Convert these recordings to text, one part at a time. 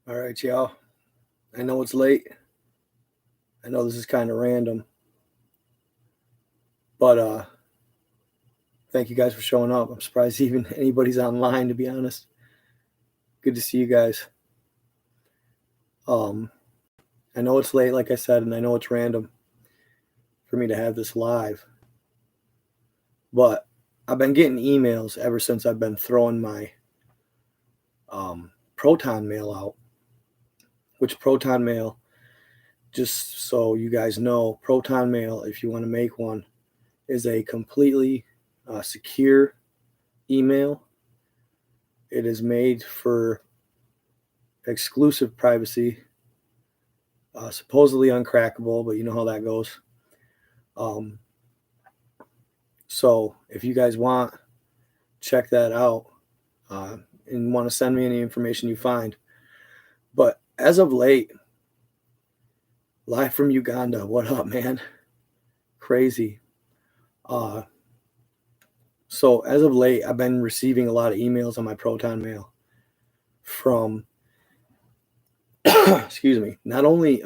All right, y'all. I know it's late. I know this is kind of random, but thank you guys for showing up. I'm surprised even anybody's online, to be honest. Good to see you guys. Um, I know it's late, like I said, and I know it's random for me to have this live, but I've been getting emails ever since I've been throwing my Proton mail out. Which Proton mail, just so you guys know, Proton mail, if you want to make one, is a completely secure email. It is made for exclusive privacy, supposedly uncrackable, but you know how that goes. So if you guys want, check that out and want to send me any information you find. But as of late, live from Uganda, what up, man? Crazy. So as of late, I've been receiving a lot of emails on my Proton mail from, excuse me, not only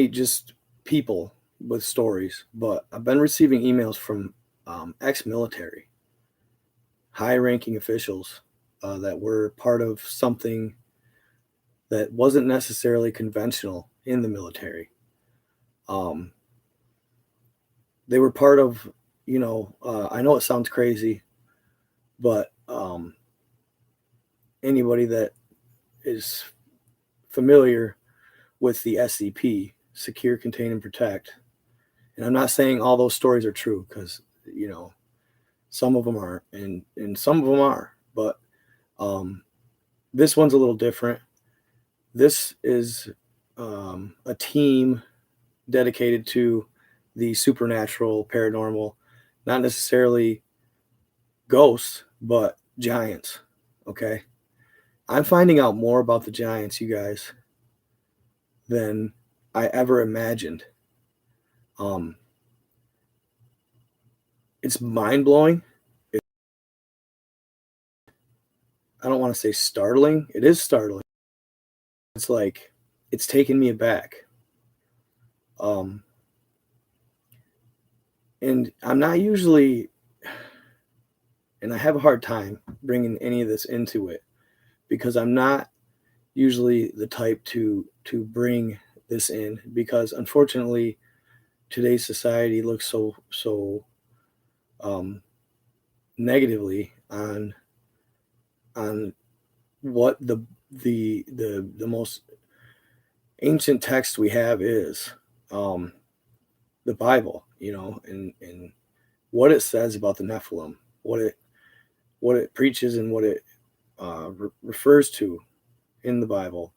just people with stories, but I've been receiving emails from ex-military, high-ranking officials that were part of something that wasn't necessarily conventional in the military. They were part of, I know it sounds crazy, but anybody that is familiar with the SCP, Secure, Contain, and Protect, and I'm not saying all those stories are true, because, some of them are, and some of them are, but this one's a little different. This is a team dedicated to the supernatural, paranormal, not necessarily ghosts, but giants. Okay. I'm finding out more about the giants, you guys, than I ever imagined. It's mind-blowing. I don't want to say startling. It is startling. It's like, it's taken me aback. And I'm not usually, and I have a hard time bringing any of this into it, because I'm not usually the type to bring this in, because unfortunately today's society looks so negatively on what the most ancient text we have is, the Bible, and what it says about the Nephilim, what it preaches, and what it refers to in the Bible,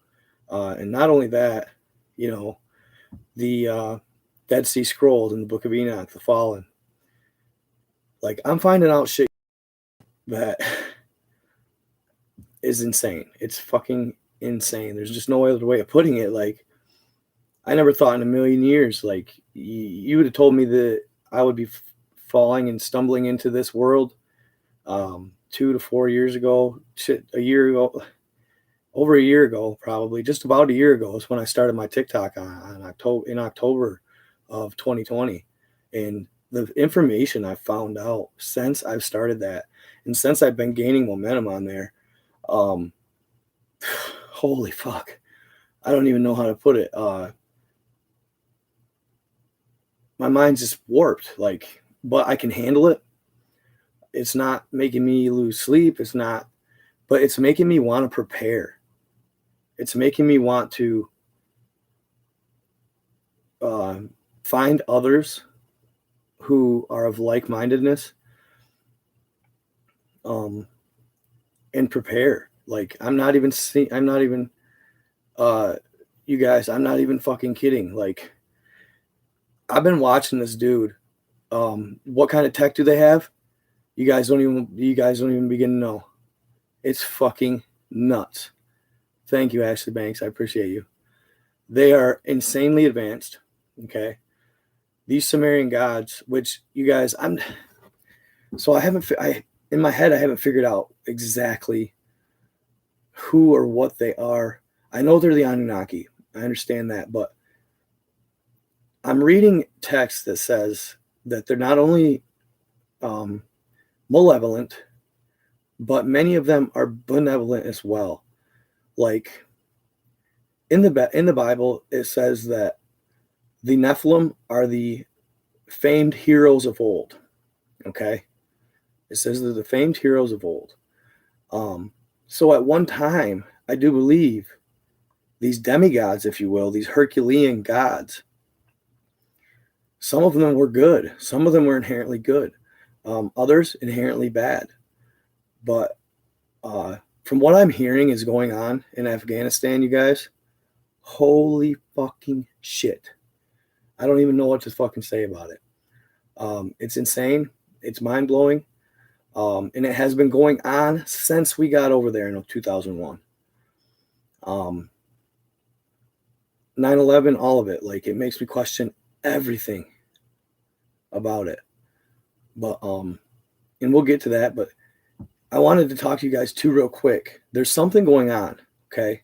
and not only that, the Dead Sea Scrolls in the Book of Enoch, the Fallen. Like, I'm finding out shit that is insane. It's fucking insane. There's just no other way of putting it. Like, I never thought in a million years, like, you would have told me that I would be falling and stumbling into this world 2 to 4 years ago, a year ago, over a year ago, probably just about a year ago is when I started my TikTok in October of 2020. And the information I found out since I've started that, and since I've been gaining momentum on there, holy fuck, I don't even know how to put it. My mind's just warped, like, but I can handle it. It's not making me lose sleep. It's not, but it's making me want to prepare. It's making me want to find others who are of like-mindedness, and prepare. Like, you guys, I'm not even fucking kidding. Like, I've been watching this dude. What kind of tech do they have? You guys don't even begin to know. It's fucking nuts. Thank you, Ashley Banks. I appreciate you. They are insanely advanced. Okay. These Sumerian gods, which, you guys, in my head, I haven't figured out exactly who or what they are. I know they're the Anunnaki. I understand that, but I'm reading text that says that they're not only malevolent, but many of them are benevolent as well. Like in the Bible, it says that the Nephilim are the famed heroes of old. Okay, it says they're the famed heroes of old. So at one time, I do believe these demigods, if you will, these Herculean gods, some of them were good. Some of them were inherently good. Others inherently bad. But from what I'm hearing is going on in Afghanistan, you guys, holy fucking shit. I don't even know what to fucking say about it. It's insane. It's mind-blowing. And it has been going on since we got over there in 2001. 9/11, all of it. Like, it makes me question everything about it. But, and we'll get to that, but I wanted to talk to you guys too real quick. There's something going on, okay?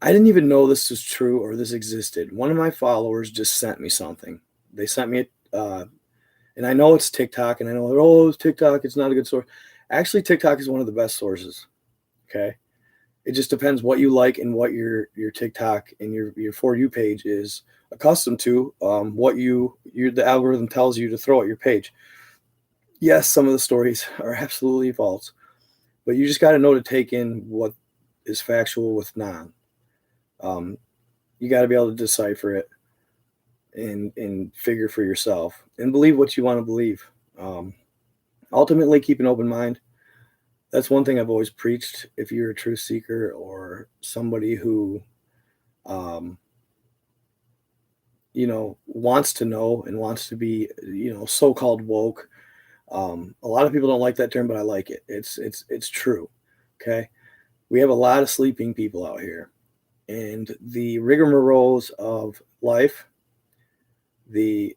I didn't even know this was true or this existed. One of my followers just sent me something. They sent me and I know it's TikTok, and I know, oh, it's TikTok, it's not a good source. Actually, TikTok is one of the best sources, okay? It just depends what you like and what your TikTok and your For You page is accustomed to, what the algorithm tells you to throw at your page. Yes, some of the stories are absolutely false, but you just got to know to take in what is factual with non. You got to be able to decipher it and figure for yourself and believe what you want to believe. Ultimately, keep an open mind. That's one thing I've always preached. If you're a truth seeker or somebody who, wants to know and wants to be, so-called woke. A lot of people don't like that term, but I like it. It's true. Okay. We have a lot of sleeping people out here, and the rigmaroles of life, the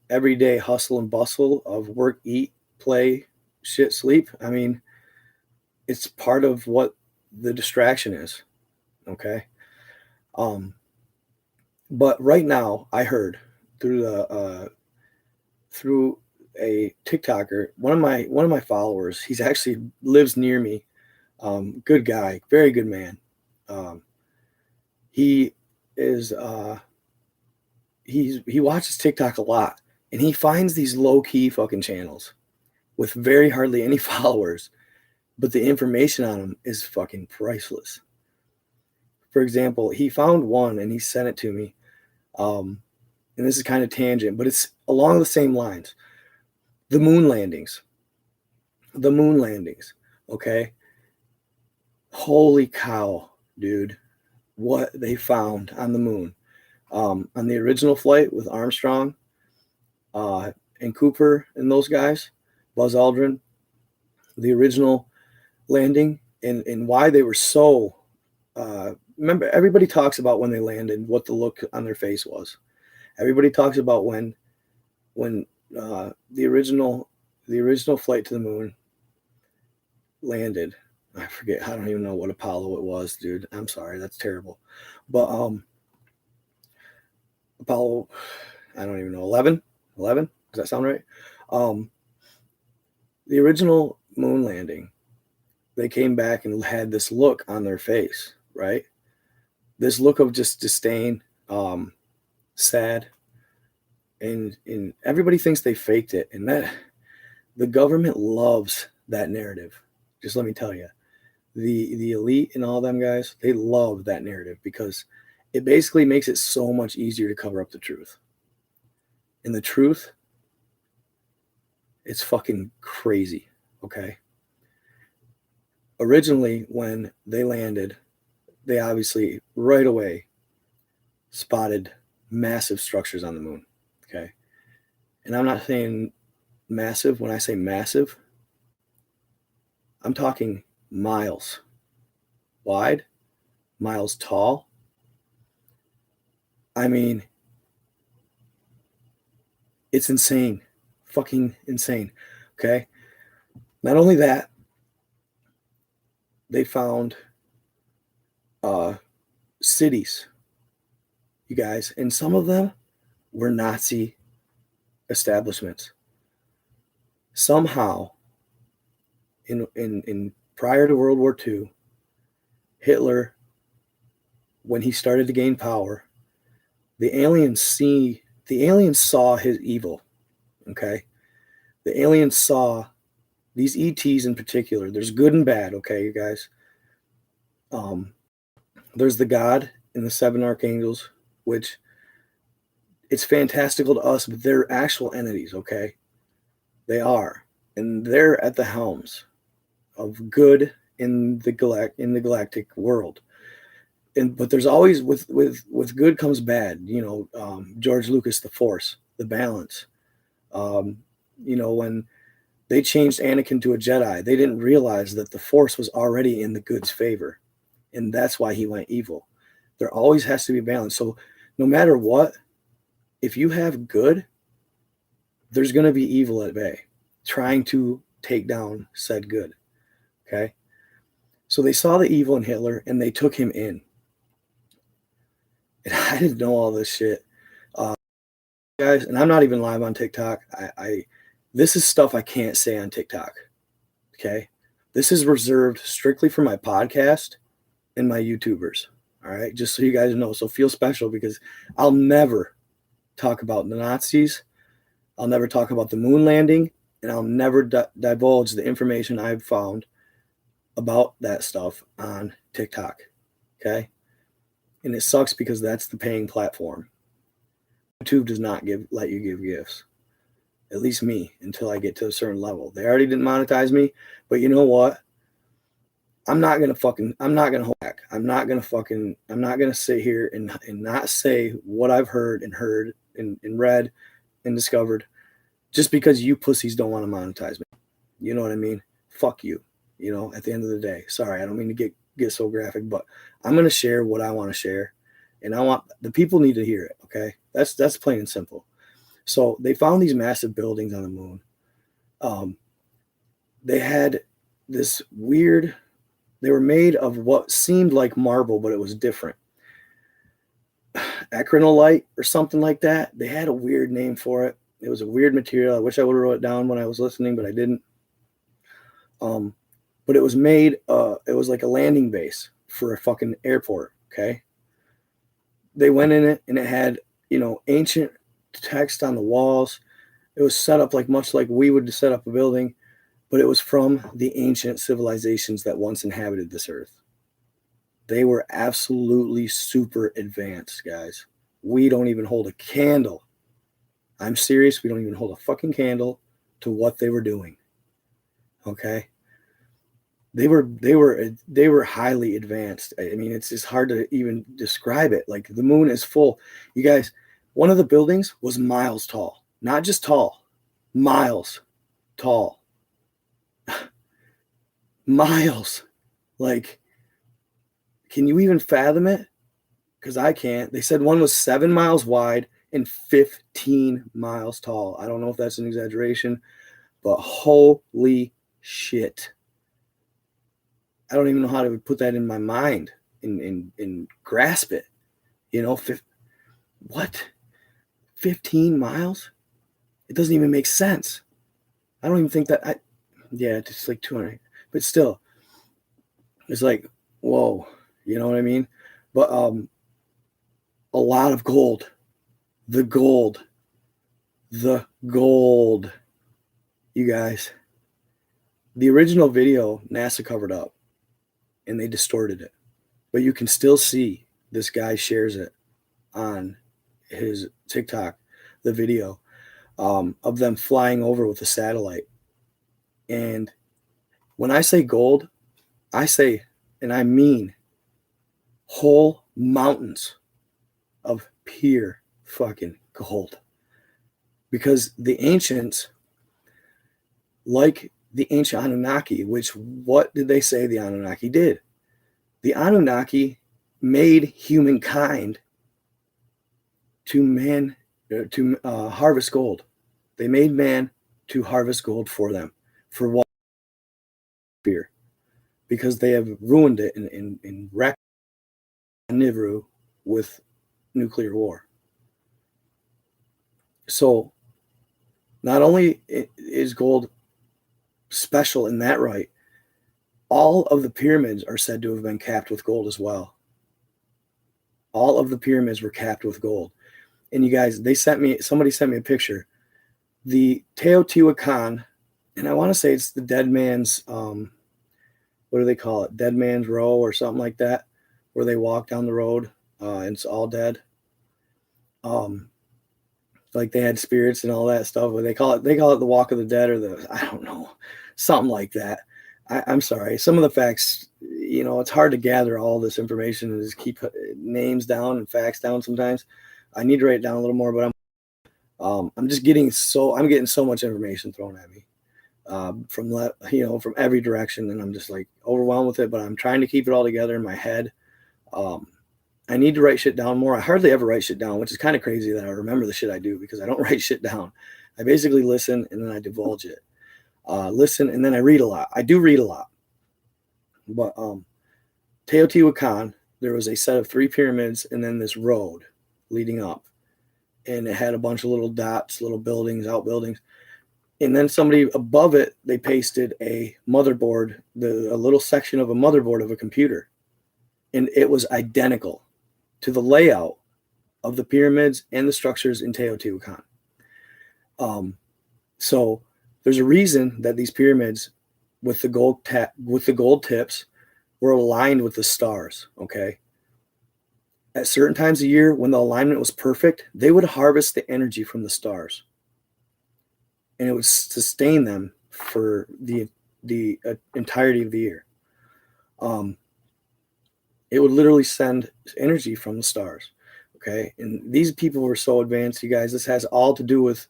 everyday hustle and bustle of work, eat, play, shit, sleep. I mean, it's part of what the distraction is. Okay. But right now I heard through a TikToker, one of my followers, he's actually lives near me. Good guy, very good man. He is he watches TikTok a lot, and he finds these low key fucking channels with very hardly any followers, but the information on them is fucking priceless. For example, he found one and he sent it to me. And this is kind of tangent, but it's along the same lines. The moon landings. Okay. Holy cow, dude. What they found on the moon. On the original flight with Armstrong and Cooper and those guys, Buzz Aldrin, the original landing, and why they were so remember, everybody talks about when they landed, what the look on their face was. Everybody talks about when the original flight to the moon landed. I forget. I don't even know what Apollo it was, dude. I'm sorry. That's terrible. But Apollo, I don't even know. 11? Does that sound right? The original moon landing, they came back and had this look on their face, right? This look of just disdain, sad, and everybody thinks they faked it, and that the government loves that narrative. Just let me tell you, the elite and all them guys, they love that narrative because it basically makes it so much easier to cover up the truth. And the truth, it's fucking crazy, okay? Originally, when they landed, they obviously right away spotted massive structures on the moon, okay? And I'm not saying massive. When I say massive, I'm talking miles wide, miles tall. I mean, it's insane, fucking insane, okay? Not only that, they found cities, you guys, and some of them were Nazi establishments. Somehow, in prior to World War II, Hitler, when he started to gain power, the aliens saw his evil. Okay, the aliens saw these ETs in particular. There's good and bad. Okay, you guys. There's the God and the seven archangels, which it's fantastical to us, but they're actual entities. Okay, they are, and they're at the helms of good in the galactic world. But there's always with good comes bad. George Lucas, the Force, the balance. When they changed Anakin to a Jedi, they didn't realize that the Force was already in the good's favor, and that's why he went evil. There always has to be balance. So no matter what, if you have good, there's going to be evil at bay, trying to take down said good. Okay, so they saw the evil in Hitler and they took him in. And I didn't know all this shit, guys. And I'm not even live on TikTok. This is stuff I can't say on TikTok. Okay, this is reserved strictly for my podcast and my YouTubers. All right, just so you guys know. So feel special, because I'll never talk about the Nazis. I'll never talk about the moon landing, and I'll never divulge the information I've found about that stuff on TikTok. Okay. And it sucks because that's the paying platform. YouTube does not let you give gifts. At least me, until I get to a certain level. They already didn't monetize me, but you know what? I'm not gonna hold back. I'm not gonna sit here and not say what I've heard and read and discovered just because you pussies don't want to monetize me. You know what I mean? Fuck you. At the end of the day. Sorry, I don't mean to get so graphic, but I'm going to share what I want to share, and I want the people need to hear it. Okay. That's plain and simple. So they found these massive buildings on the moon. They had this weird, they were made of what seemed like marble, but it was different. Acronolite or something like that. They had a weird name for it. It was a weird material. I wish I would have wrote it down when I was listening, but I didn't. But it was made, it was like a landing base for a fucking airport. Okay. They went in it and it had, ancient text on the walls. It was set up much like we would set up a building, but it was from the ancient civilizations that once inhabited this earth. They were absolutely super advanced, guys. We don't even hold a candle. I'm serious. We don't even hold a fucking candle to what they were doing. Okay. They were highly advanced. I mean, it's just hard to even describe it. Like, the moon is full. You guys, one of the buildings was miles tall. Not just tall, miles tall. Miles. Like, can you even fathom it? Because I can't. They said one was 7 miles wide and 15 miles tall. I don't know if that's an exaggeration, but holy shit. I don't even know how to put that in my mind and grasp it. What? 15 miles? It doesn't even make sense. I don't even think that it's like 200, but still, it's like, whoa, you know what I mean? But a lot of gold. The gold, you guys. The original video NASA covered up and they distorted it, but you can still see this guy shares it on his TikTok, the video of them flying over with a satellite. And when I say gold, I say, and I mean, whole mountains of pure fucking gold. Because the ancients, like the ancient Anunnaki, which what did they say the Anunnaki did? The Anunnaki made humankind to harvest gold. They made man to harvest gold for them. For what? Fear. because they have ruined it and wrecked Nibiru with nuclear war. So not only is gold special in that right, all of the pyramids are said to have been capped with gold as well. All of the pyramids were capped with gold. And you guys, somebody sent me a picture. The Teotihuacan, and I want to say it's the dead man's, what do they call it? Dead man's row or something like that, where they walk down the road and it's all dead. Like they had spirits and all that stuff. But they call it the walk of the dead, or I don't know, something like that. I'm sorry. Some of the facts, it's hard to gather all this information and just keep names down and facts down sometimes. I need to write it down a little more, but I'm getting so much information thrown at me from every direction, and I'm just like overwhelmed with it, but I'm trying to keep it all together in my head. I need to write shit down more. I hardly ever write shit down, which is kind of crazy that I remember the shit I do, because I don't write shit down. I basically listen and then I divulge it. Listen and then I read a lot. I do read a lot. But Teotihuacan, there was a set of 3 pyramids and then this road leading up. And it had a bunch of little dots, little buildings, outbuildings. And then somebody above it, they pasted a motherboard, a little section of a motherboard of a computer. And it was identical to the layout of the pyramids and the structures in Teotihuacan. So there's a reason that these pyramids with the gold tips were aligned with the stars, okay? At certain times of year, when the alignment was perfect, they would harvest the energy from the stars. And it would sustain them for the entirety of the year. It would literally send energy from the stars, okay? And these people were so advanced, you guys. This has all to do with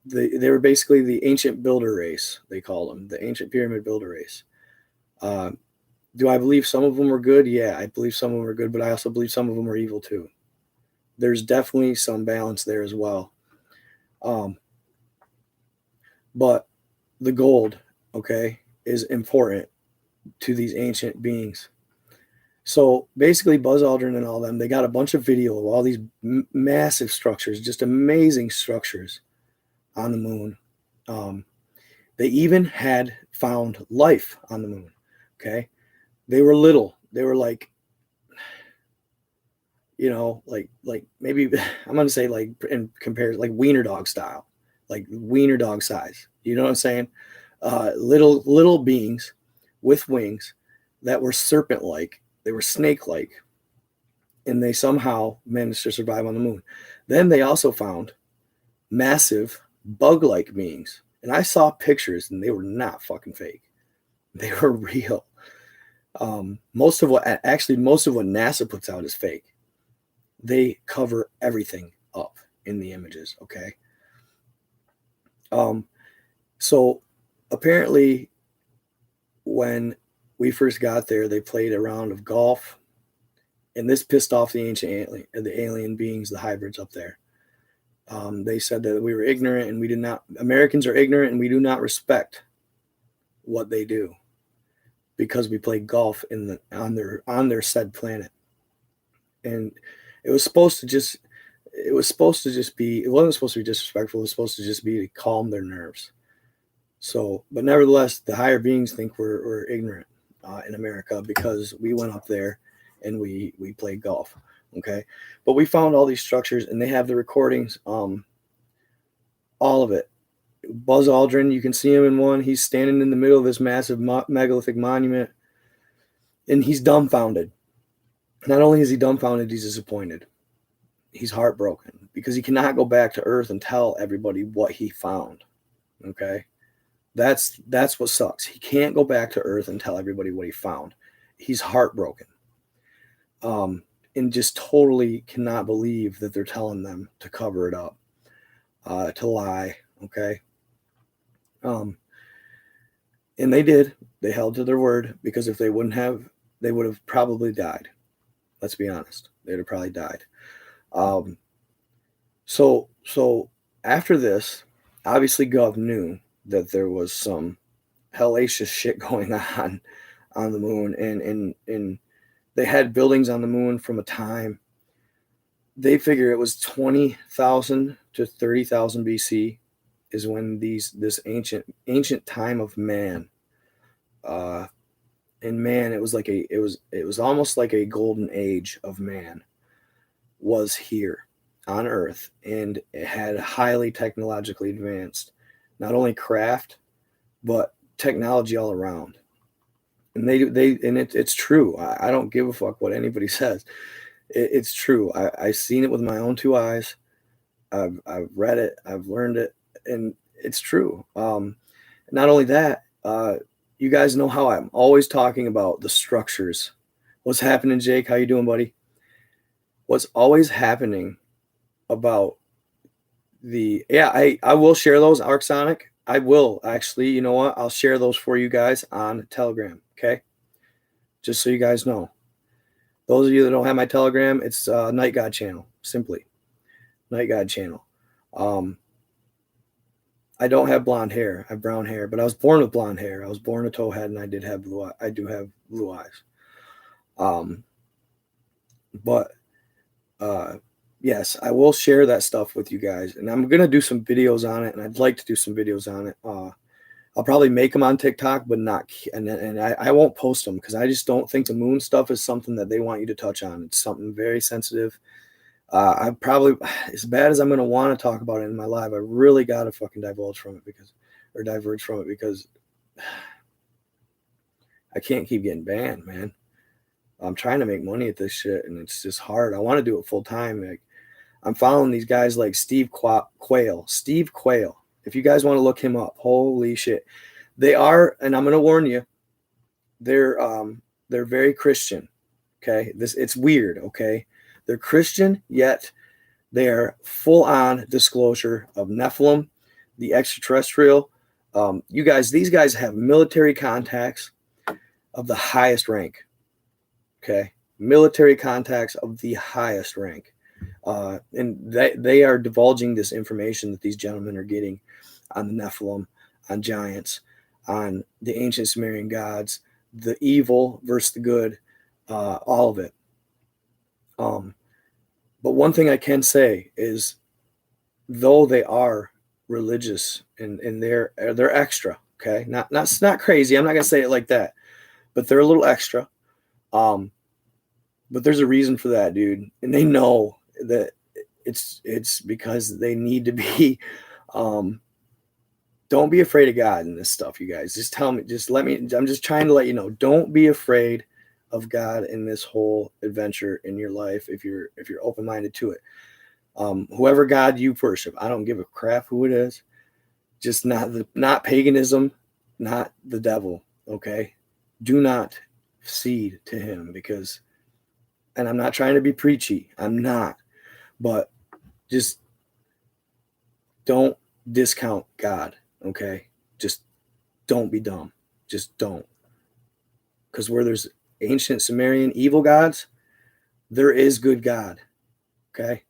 they were basically the ancient builder race, they call them, the ancient pyramid builder race. Do I believe some of them were good? Yeah, I believe some of them were good, but I also believe some of them were evil too. There's definitely some balance there as well. But the gold, okay, is important to these ancient beings. So basically Buzz Aldrin and all them, they got a bunch of video of all these massive structures, just amazing structures on the moon. They even had found life on the moon, okay? They were little. They were like, like maybe I'm going to say like in comparison, like wiener dog style, like wiener dog size. You know what I'm saying? Little beings with wings that were serpent-like. They were snake-like. And they somehow managed to survive on the moon. Then they also found massive bug-like beings. And I saw pictures and they were not fucking fake. They were real. Most of what NASA puts out is fake. They cover everything up in the images, okay? So apparently when we first got there, they played a round of golf, and this pissed off the alien beings, the hybrids up there. They said that we were ignorant, and Americans are ignorant, and we do not respect what they do because we play golf on their said planet. And it wasn't supposed to just be, it wasn't supposed to be disrespectful. It was supposed to just be to calm their nerves. So, but nevertheless, the higher beings think we're ignorant in America because we went up there and we played golf. Okay. But we found all these structures and they have the recordings, all of it. Buzz Aldrin, you can see him in one. He's standing in the middle of this massive megalithic monument and he's dumbfounded. Not only is he dumbfounded, he's disappointed. He's heartbroken because he cannot go back to Earth and tell everybody what he found. Okay. That's what sucks. He can't go back to Earth and tell everybody what he found. He's heartbroken. And just totally cannot believe that they're telling them to cover it up, to lie. Okay. And they did. They held to their word because if they wouldn't have, they would have probably died. Let's be honest. They would have probably died. So after this, obviously Gov knew that there was some hellacious shit going on the moon, and they had buildings on the moon from a time. They figure it was 20,000 to 30,000 BC is when this ancient time of man, and man, it was almost like a golden age of man was here on Earth, and it had highly technologically advanced, not only craft but technology all around. And it's true. I don't give a fuck what anybody says. It's true. I've seen it with my own two eyes. I've read it. I've learned it, and it's true. Not only that, you guys know how I'm always talking about the structures. What's happening, Jake? How you doing, buddy? What's always happening about I will share those, Arcsonic. I will actually. You know what? I'll share those for you guys on Telegram. Okay, just so you guys know. Those of you that don't have my Telegram, it's Night God channel. Simply, Night God channel. I don't have blonde hair. I have brown hair, but I was born with blonde hair. I was born a towhead, and I do have blue eyes. But yes, I will share that stuff with you guys, and I'm gonna do some videos on it, and I'd like to do some videos on it. I'll probably make them on TikTok, but not, and I won't post them because I just don't think the moon stuff is something that they want you to touch on. It's something very sensitive. I probably, as bad as I'm going to want to talk about it in my live, I really got to fucking diverge from it because I can't keep getting banned, man. I'm trying to make money at this shit, and it's just hard. I want to do it full time. Like, I'm following these guys like Steve Quayle. If you guys want to look him up, holy shit. They are, and I'm going to warn you, they're very Christian. Okay. It's weird. Okay. They're Christian, yet they are full on disclosure of Nephilim, the extraterrestrial. These guys have military contacts of the highest rank. Okay. Military contacts of the highest rank. And they are divulging this information that these gentlemen are getting on the Nephilim, on giants, on the ancient Sumerian gods, the evil versus the good, all of it. But one thing I can say is, though they are religious and they're extra, okay, not crazy. I'm not gonna say it like that, but they're a little extra. But there's a reason for that, dude, and they know that it's because they need to be. Don't be afraid of God in this stuff, you guys. Just tell me. Just let me. I'm just trying to let you know. Don't be afraid of God in this whole adventure in your life if you're open-minded to it. Whoever God you worship, I don't give a crap who it is. Just not paganism, not the devil. Okay, do not cede to him, because, and I'm not trying to be preachy. I'm not, but just don't discount God. Okay, just don't be dumb. Just don't, because where there's ancient Sumerian evil gods, there is good God. Okay,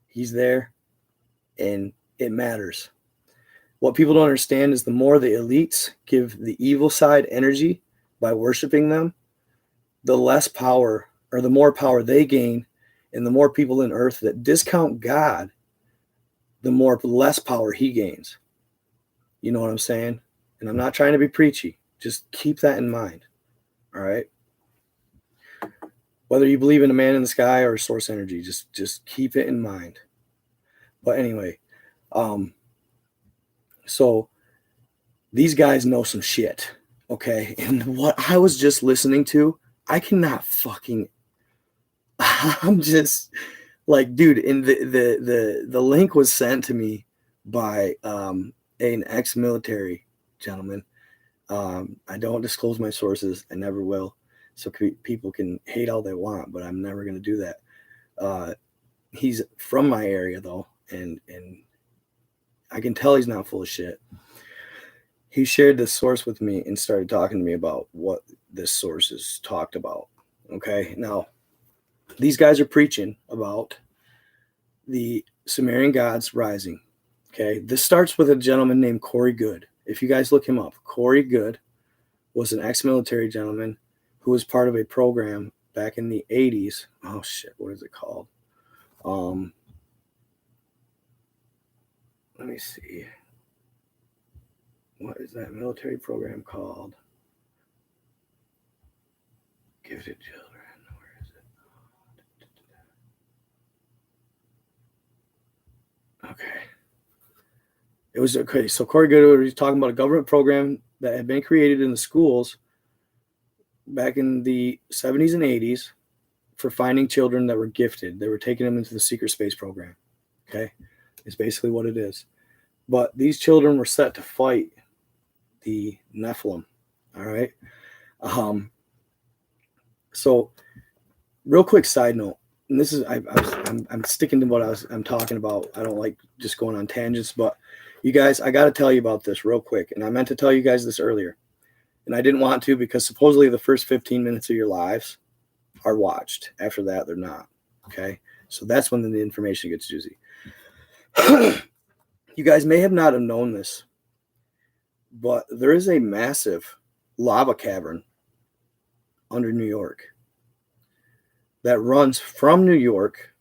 he's there, and it matters. What people don't understand is the more the elites give the evil side energy by worshiping them, the less power, or the more power they gain, and the more people in earth that discount God, the less power he gains. You know what I'm saying? And I'm not trying to be preachy. Just keep that in mind. All right. Whether you believe in a man in the sky or source energy, just keep it in mind. But anyway, so these guys know some shit, okay? And what I was just listening to, I cannot fucking. I'm just like, dude. And the link was sent to me by an ex-military gentleman. I don't disclose my sources. I never will. So people can hate all they want, but I'm never going to do that. He's from my area, though, and I can tell he's not full of shit. He shared this source with me and started talking to me about what this source is talked about. Okay, now these guys are preaching about the Sumerian gods rising. Okay, this starts with a gentleman named Corey Good. If you guys look him up, Corey Good, was an ex-military gentleman who was part of a program back in the 80s. Oh shit, what is it called? Let me see. What is that military program called? Gifted children. Where is it? Okay. It was okay. So Corey Goodwood was talking about a government program that had been created in the schools back in the 70s and 80s for finding children that were gifted. They were taking them into the secret space program. Okay. It's basically what it is. But these children were set to fight the Nephilim. All right. So real quick side note, and this is I'm sticking to what I'm talking about. I don't like just going on tangents, but you guys, I got to tell you about this real quick. And I meant to tell you guys this earlier, and I didn't want to because supposedly the first 15 minutes of your lives are watched. After that, they're not. Okay, so that's when the information gets juicy. You guys may have not have known this, but there is a massive lava cavern under New York that runs from New York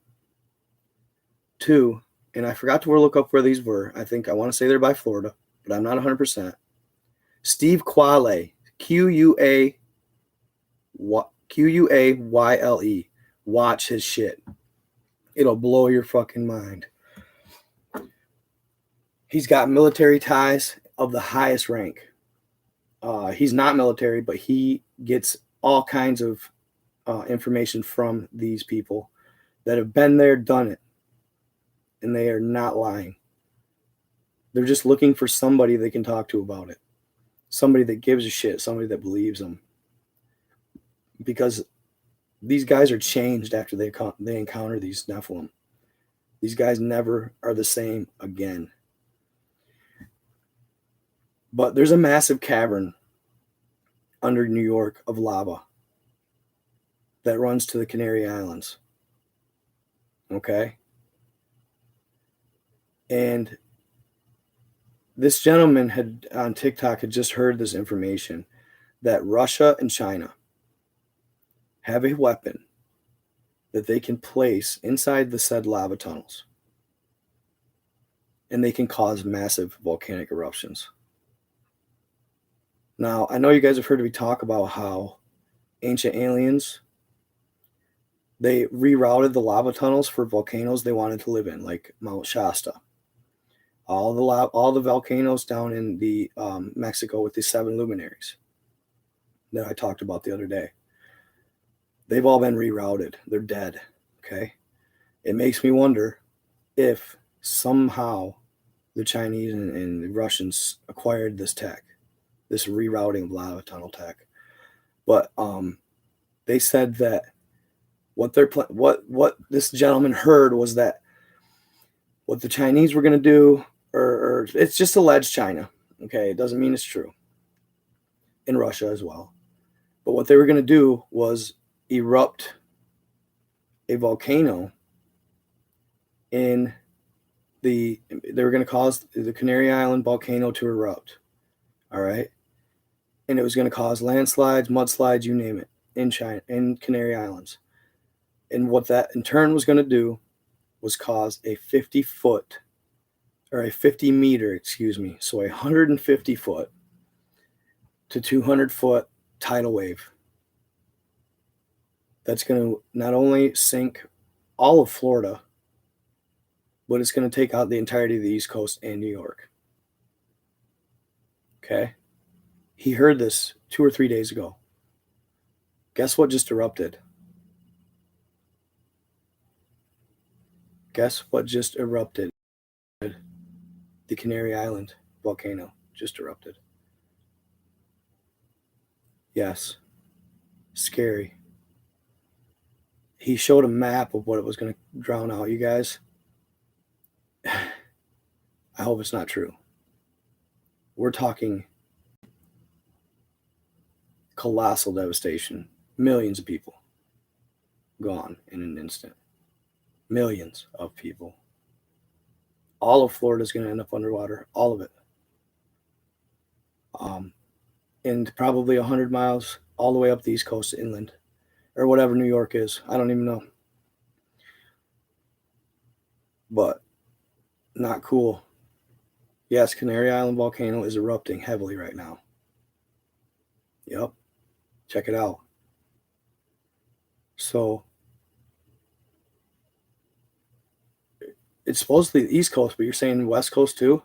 to, and I forgot to look up where these were. I want to say they're by Florida, but I'm not 100%. Steve Quayle, Quayle. Watch his shit. It'll blow your fucking mind. He's got military ties of the highest rank. He's not military, but he gets all kinds of information from these people that have been there, done it, and they are not lying. They're just looking for somebody they can talk to about it, somebody that gives a shit, somebody that believes them, because these guys are changed after they encounter these Nephilim. These guys never are the same again. But there's a massive cavern under New York of lava that runs to the Canary Islands. Okay? And this gentleman had on TikTok had just heard this information that Russia and China have a weapon that they can place inside the said lava tunnels, and they can cause massive volcanic eruptions. Now, I know you guys have heard me talk about how ancient aliens, they rerouted the lava tunnels for volcanoes they wanted to live in, like Mount Shasta. All the volcanoes down in the Mexico with the 7 luminaries that I talked about the other day. They've all been rerouted. They're dead. Okay. It makes me wonder if somehow the Chinese and the Russians acquired this tech, this rerouting of lava tunnel tech. But they said that what this gentleman heard was that what the Chinese were going to do, or it's just alleged China. Okay, it doesn't mean it's true. In Russia as well. But what they were going to do was erupt a volcano they were going to cause the Canary Island volcano to erupt. All right. And it was going to cause landslides, mudslides, you name it, in Canary Islands. And what that in turn was going to do was cause a 50 meter, so 150 foot to 200 foot tidal wave. That's going to not only sink all of Florida, but it's going to take out the entirety of the East Coast and New York. Okay? He heard this 2 or 3 days ago. Guess what just erupted? Guess what just erupted? The Canary Island volcano just erupted. Yes. Scary. He showed a map of what it was going to drown out, you guys. I hope it's not true. We're talking colossal devastation. Millions of people gone in an instant. Millions of people. All of Florida is going to end up underwater. All of it. and probably 100 miles all the way up the East Coast inland, or whatever New York is. I don't even know. But not cool. Yes, Canary Island volcano is erupting heavily right now. Yep. Check it out. So it's supposedly the East Coast, but you're saying West Coast too?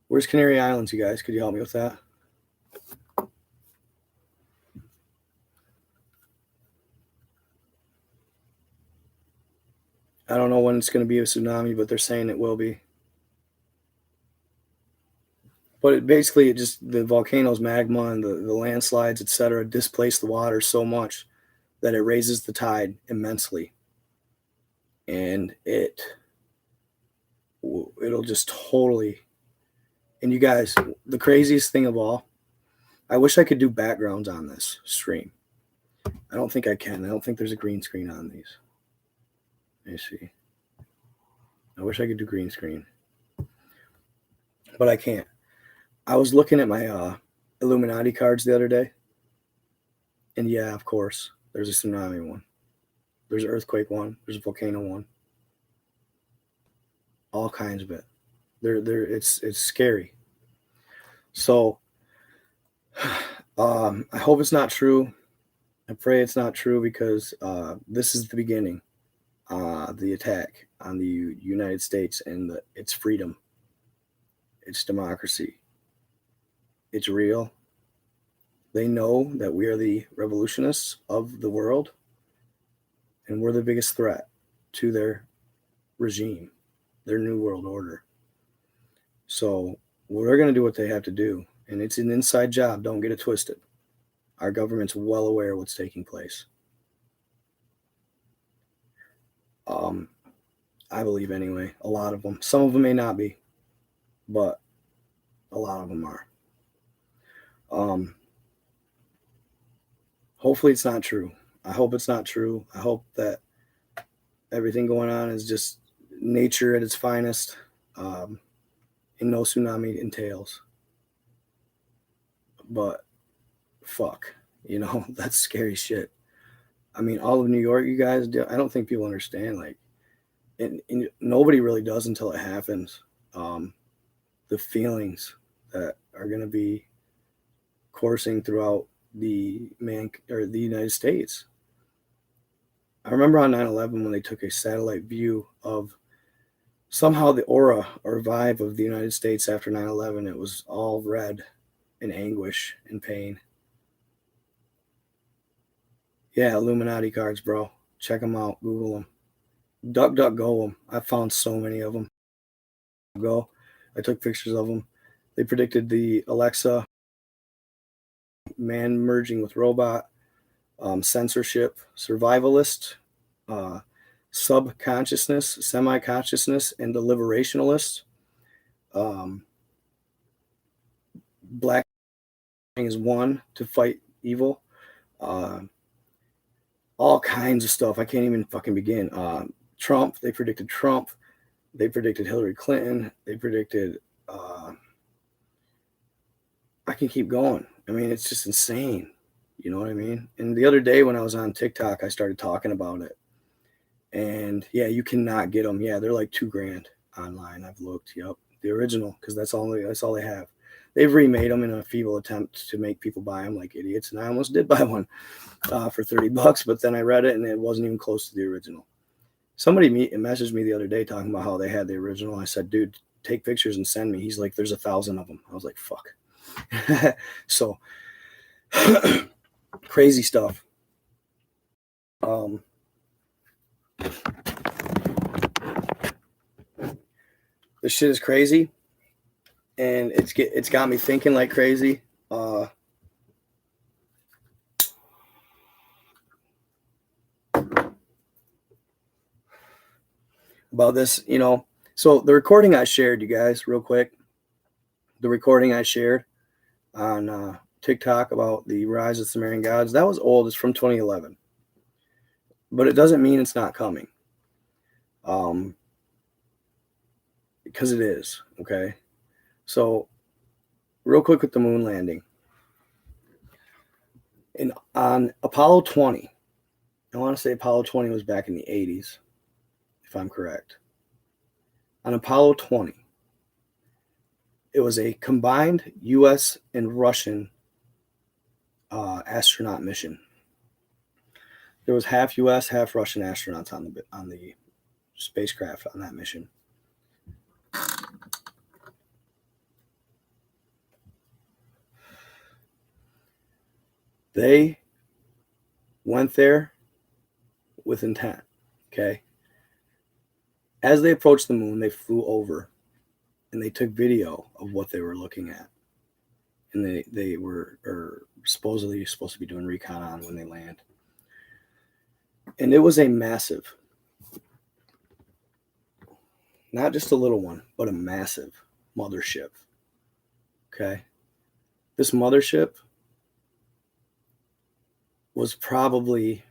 Where's Canary Islands, you guys? Could you help me with that? I don't know when it's going to be a tsunami, but they're saying it will be. But it just the volcanoes, magma, and the landslides, etc., displace the water so much that it raises the tide immensely, and it'll just totally. And you guys, the craziest thing of all, I wish I could do backgrounds on this stream. I don't think I can. I don't think there's a green screen on these. Let me see. I wish I could do green screen, but I can't. I was looking at my Illuminati cards the other day, and yeah, of course, there's a tsunami one, there's an earthquake one, there's a volcano one, all kinds of it. It's scary. So, I hope it's not true. I pray it's not true because this is the beginning. The attack on the United States and its freedom, its democracy. It's real. They know that we are the revolutionists of the world, and we're the biggest threat to their regime, their new world order. So we're going to do what they have to do, and it's an inside job. Don't get it twisted. Our government's well aware of what's taking place. I believe anyway. A lot of them. Some of them may not be, but a lot of them are. Hopefully it's not true. I hope it's not true. I hope that everything going on is just nature at its finest, and no tsunami entails. But fuck, that's scary shit. I mean, all of New York, you guys do. I don't think people understand. Like, and nobody really does until it happens. The feelings that are going to be coursing throughout the United States. I remember on 9/11 when they took a satellite view of somehow the aura or vibe of the United States after 9/11. It was all red and anguish and pain. Yeah, Illuminati cards, bro. Check them out. Google them. DuckDuckGo them. I found so many of them. I took pictures of them. They predicted the Alexa, man merging with robot, censorship, survivalist, subconsciousness, semi-consciousness, and the liberationalist. Black is one to fight evil. All kinds of stuff. I can't even fucking begin. Trump, they predicted Trump. They predicted Hillary Clinton. They predicted, I can keep going. I mean, it's just insane. You know what I mean? And the other day when I was on TikTok, I started talking about it. And yeah, you cannot get them. Yeah, they're like $2,000 online. I've looked. Yep, the original, because that's all they have. They've remade them in a feeble attempt to make people buy them like idiots, and I almost did buy one for $30, but then I read it and it wasn't even close to the original. Somebody messaged me the other day talking about how they had the original. I said, dude, take pictures and send me. He's like, there's 1,000 of them. I was like, fuck. So crazy stuff. This shit is crazy, and it's got me thinking like crazy. About this, so the recording I shared, you guys, real quick, the recording I shared on TikTok about the rise of Sumerian gods, that was old. It's from 2011, but it doesn't mean it's not coming, because it is. Okay, so real quick with the moon landing, And on Apollo 20, I want to say Apollo 20 was back in the 80s, if I'm correct. On Apollo 20, it was a combined U.S. and Russian astronaut mission. There was half U.S., half Russian astronauts on the spacecraft on that mission. They went there with intent. Okay. As they approached the moon, they flew over and they took video of what they were looking at. And they were supposedly supposed to be doing recon on when they land. And it was a massive, not just a little one, but a massive mothership. Okay. This mothership was probably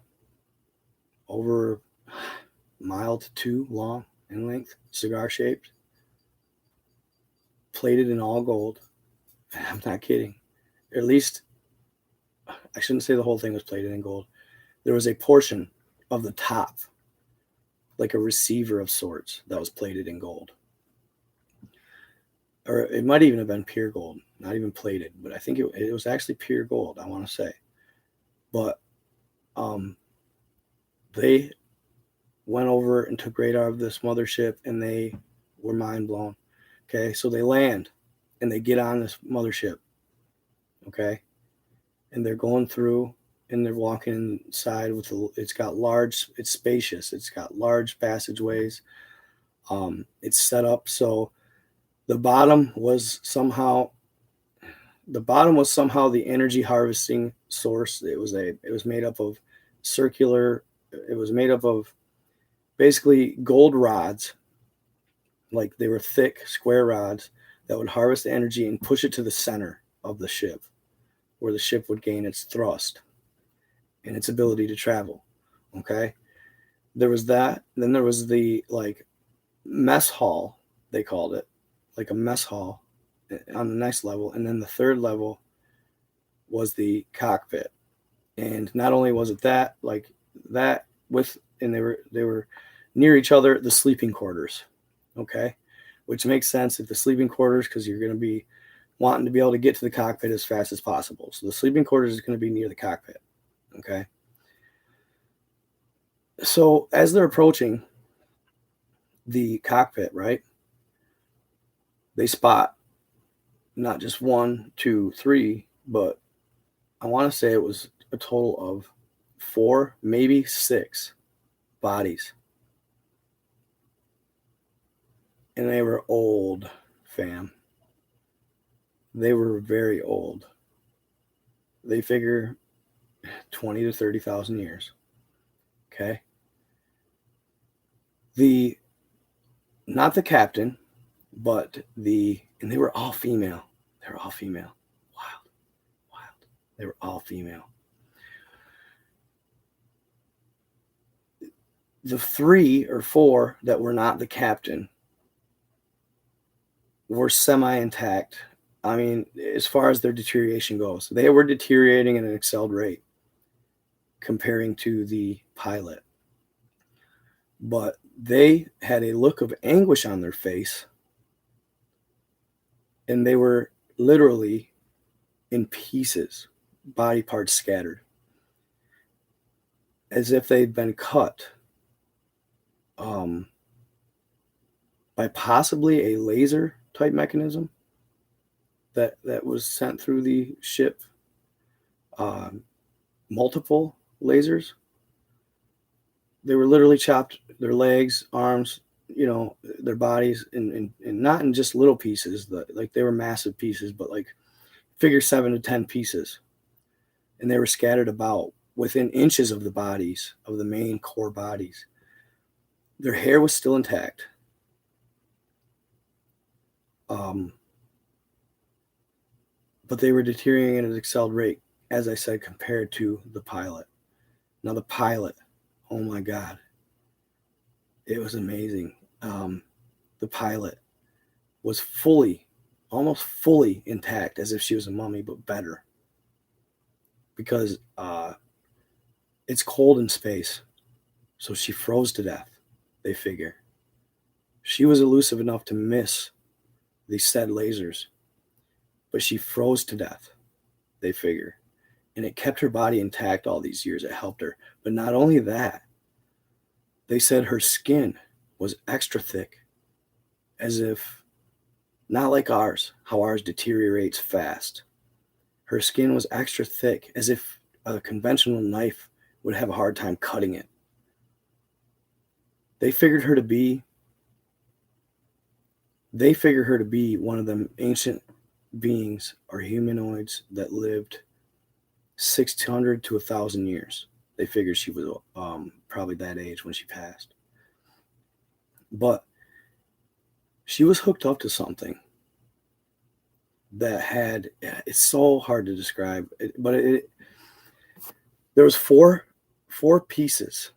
over a mile to 2 long in length, cigar shaped, plated in all gold. I'm not kidding. Or at least, I shouldn't say the whole thing was plated in gold. There was a portion of the top, like a receiver of sorts, that was plated in gold. Or it might even have been pure gold, not even plated, but I think it was actually pure gold, I want to say. But they went over and took radar of this mothership, and they were mind blown. Okay, so they land and they get on this mothership. Okay, and they're going through and they're walking inside with it's spacious, it's got large passageways. It's set up so the bottom was somehow the energy harvesting source. It was made up of basically gold rods. Like they were thick square rods that would harvest the energy and push it to the center of the ship, where the ship would gain its thrust and its ability to travel. Okay. There was that. Then there was the mess hall, they called it, like a mess hall on the next level. And then the third level was the cockpit. And not only was it that, and they were near each other, the sleeping quarters. Okay. Which makes sense if the sleeping quarters, because you're going to be wanting to be able to get to the cockpit as fast as possible. So the sleeping quarters is going to be near the cockpit. Okay. So as they're approaching the cockpit, right, they spot not just 1, 2, 3, but I want to say it was a total of 4, maybe 6 bodies. And they were old, fam. They were very old. They figure 20 to 30,000 years. Okay. Not the captain, but and they were all female. They were all female. Wild. They were all female. The 3 or 4 that were not the captain were semi-intact. I mean, as far as their deterioration goes, they were deteriorating at an accelerated rate comparing to the pilot. But they had a look of anguish on their face, and they were literally in pieces, body parts scattered, as if they'd been cut by possibly a laser type mechanism that was sent through the ship. Multiple lasers. They were literally chopped, their legs, arms, their bodies, and not in just little pieces. Like they were massive pieces, but like figure 7 to 10 pieces. And they were scattered about within inches of the bodies, of the main core bodies. Their hair was still intact. But they were deteriorating at an accelerated rate, as I said, compared to the pilot. Now the pilot, oh my God, it was amazing. The pilot was almost fully intact, as if she was a mummy, but better. because it's cold in space. So she froze to death, they figure. She was elusive enough to miss these said lasers, but she froze to death, they figure. And it kept her body intact all these years. It helped her. But not only that, they said her skin was extra thick, as if, not like ours, how ours deteriorates fast. Her skin was extra thick, as if a conventional knife would have a hard time cutting it. They figured her to be one of them ancient beings or humanoids that lived 600 to 1,000 years. They figured she was probably that age when she passed. But she was hooked up to something that had, it's so hard to describe, but there was four pieces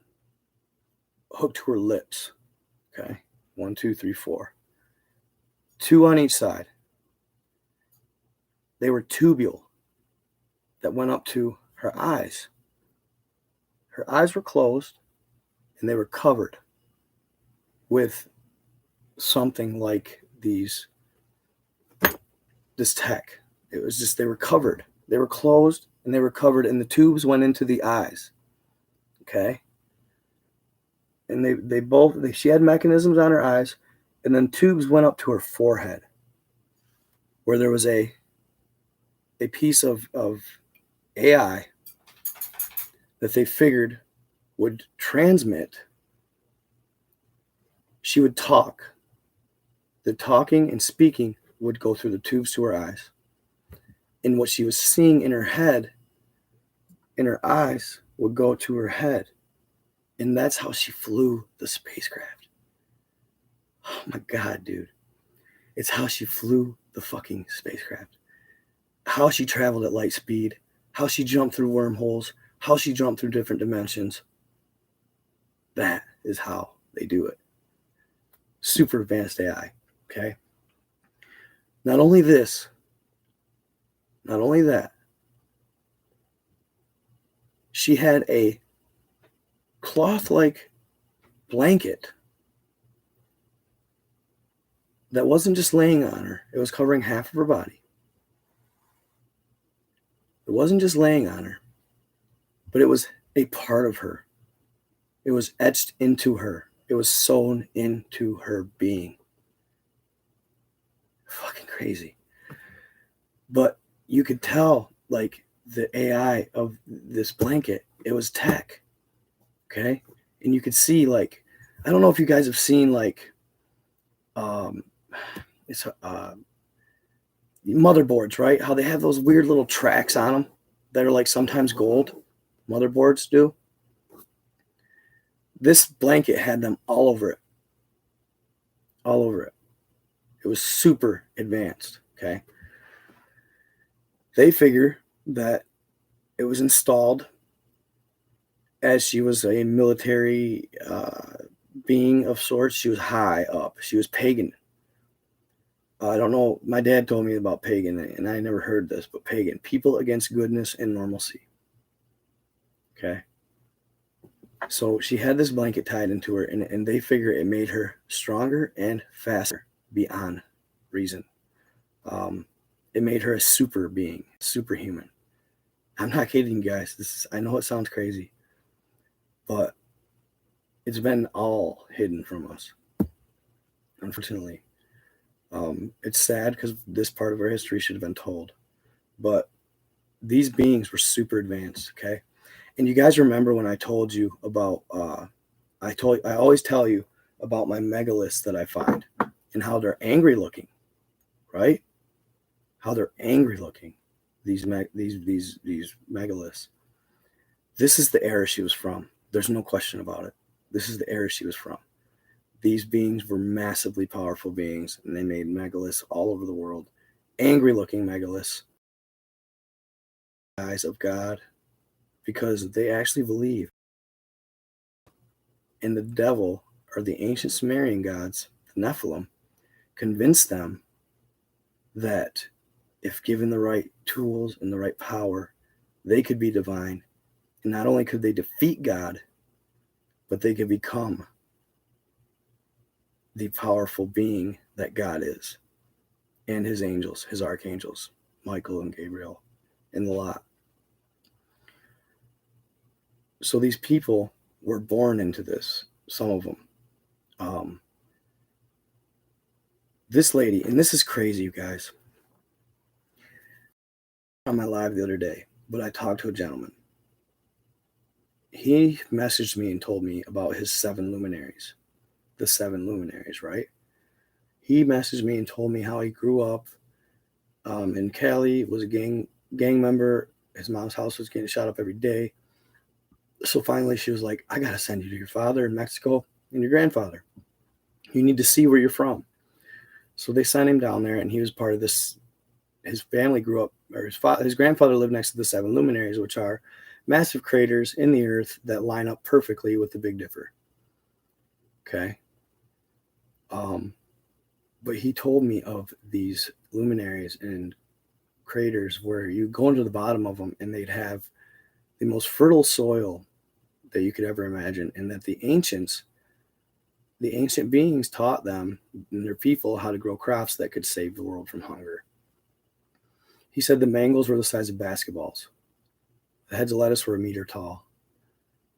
hooked to her lips. Okay, 1, 2, 3, 4. 2 on each side. They were tubule that went up to her eyes. Her eyes were closed and they were covered with something like this tech. It was just, they were covered. They were closed and they were covered, and the tubes went into the eyes. Okay? And she had mechanisms on her eyes, and then tubes went up to her forehead, where there was a piece of AI that they figured would transmit. She would talk. The talking and speaking would go through the tubes to her eyes. And what she was seeing in her head, in her eyes, would go to her head. And that's how she flew the spacecraft. Oh my God, dude. It's how she flew the fucking spacecraft. How she traveled at light speed. How she jumped through wormholes. How she jumped through different dimensions. That is how they do it. Super advanced AI. Okay? Not only that, she had a cloth-like blanket that wasn't just laying on her. It was covering half of her body. It wasn't just laying on her, but it was a part of her. It was etched into her. It was sewn into her being. Fucking crazy. But you could tell, like, the AI of this blanket, it was tech. Okay? And you could see, like, I don't know if you guys have seen, like, motherboards, right? How they have those weird little tracks on them that are like sometimes gold. Motherboards do. This blanket had them all over it. All over it. It was super advanced. Okay. They figure that it was installed as she was a military being of sorts. She was high up. She was pagan. I don't know. My dad told me about pagan, and I never heard this, but pagan. People against goodness and normalcy. Okay. So she had this blanket tied into her, and they figure it made her stronger and faster beyond reason. It made her a super being, superhuman. I'm not kidding you guys. I know it sounds crazy, but it's been all hidden from us, unfortunately. It's sad because this part of our history should have been told, but these beings were super advanced. Okay. And you guys remember when I told you about, I always tell you about my megaliths that I find and how they're angry looking, right? How they're angry looking, these megaliths. This is the era she was from. There's no question about it. This is the era she was from. These beings were massively powerful beings, and they made megaliths all over the world. Angry looking megaliths. Eyes of God. Because they actually believe in the devil, or the ancient Sumerian gods, the Nephilim, convinced them that if given the right tools and the right power, they could be divine. And not only could they defeat God, but they could become the powerful being that God is, and his angels, his archangels, Michael and Gabriel, and the lot. So these people were born into this, some of them. This lady, and this is crazy, you guys. On my live the other day, but I talked to a gentleman. He messaged me and told me about his 7 luminaries. The 7 luminaries, right? He messaged me and told me how he grew up in Cali, was a gang member. His mom's house was getting shot up every day. So finally she was like, I got to send you to your father in Mexico and your grandfather. You need to see where you're from. So they sent him down there, and he was part of this. His family grew up, or his grandfather lived next to the 7 luminaries, which are massive craters in the earth that line up perfectly with the Big Dipper. Okay. But he told me of these luminaries and craters where you go into the bottom of them and they'd have the most fertile soil that you could ever imagine, and that the ancient beings taught them and their people how to grow crops that could save the world from hunger. He said the mangoes were the size of basketballs. The heads of lettuce were a meter tall.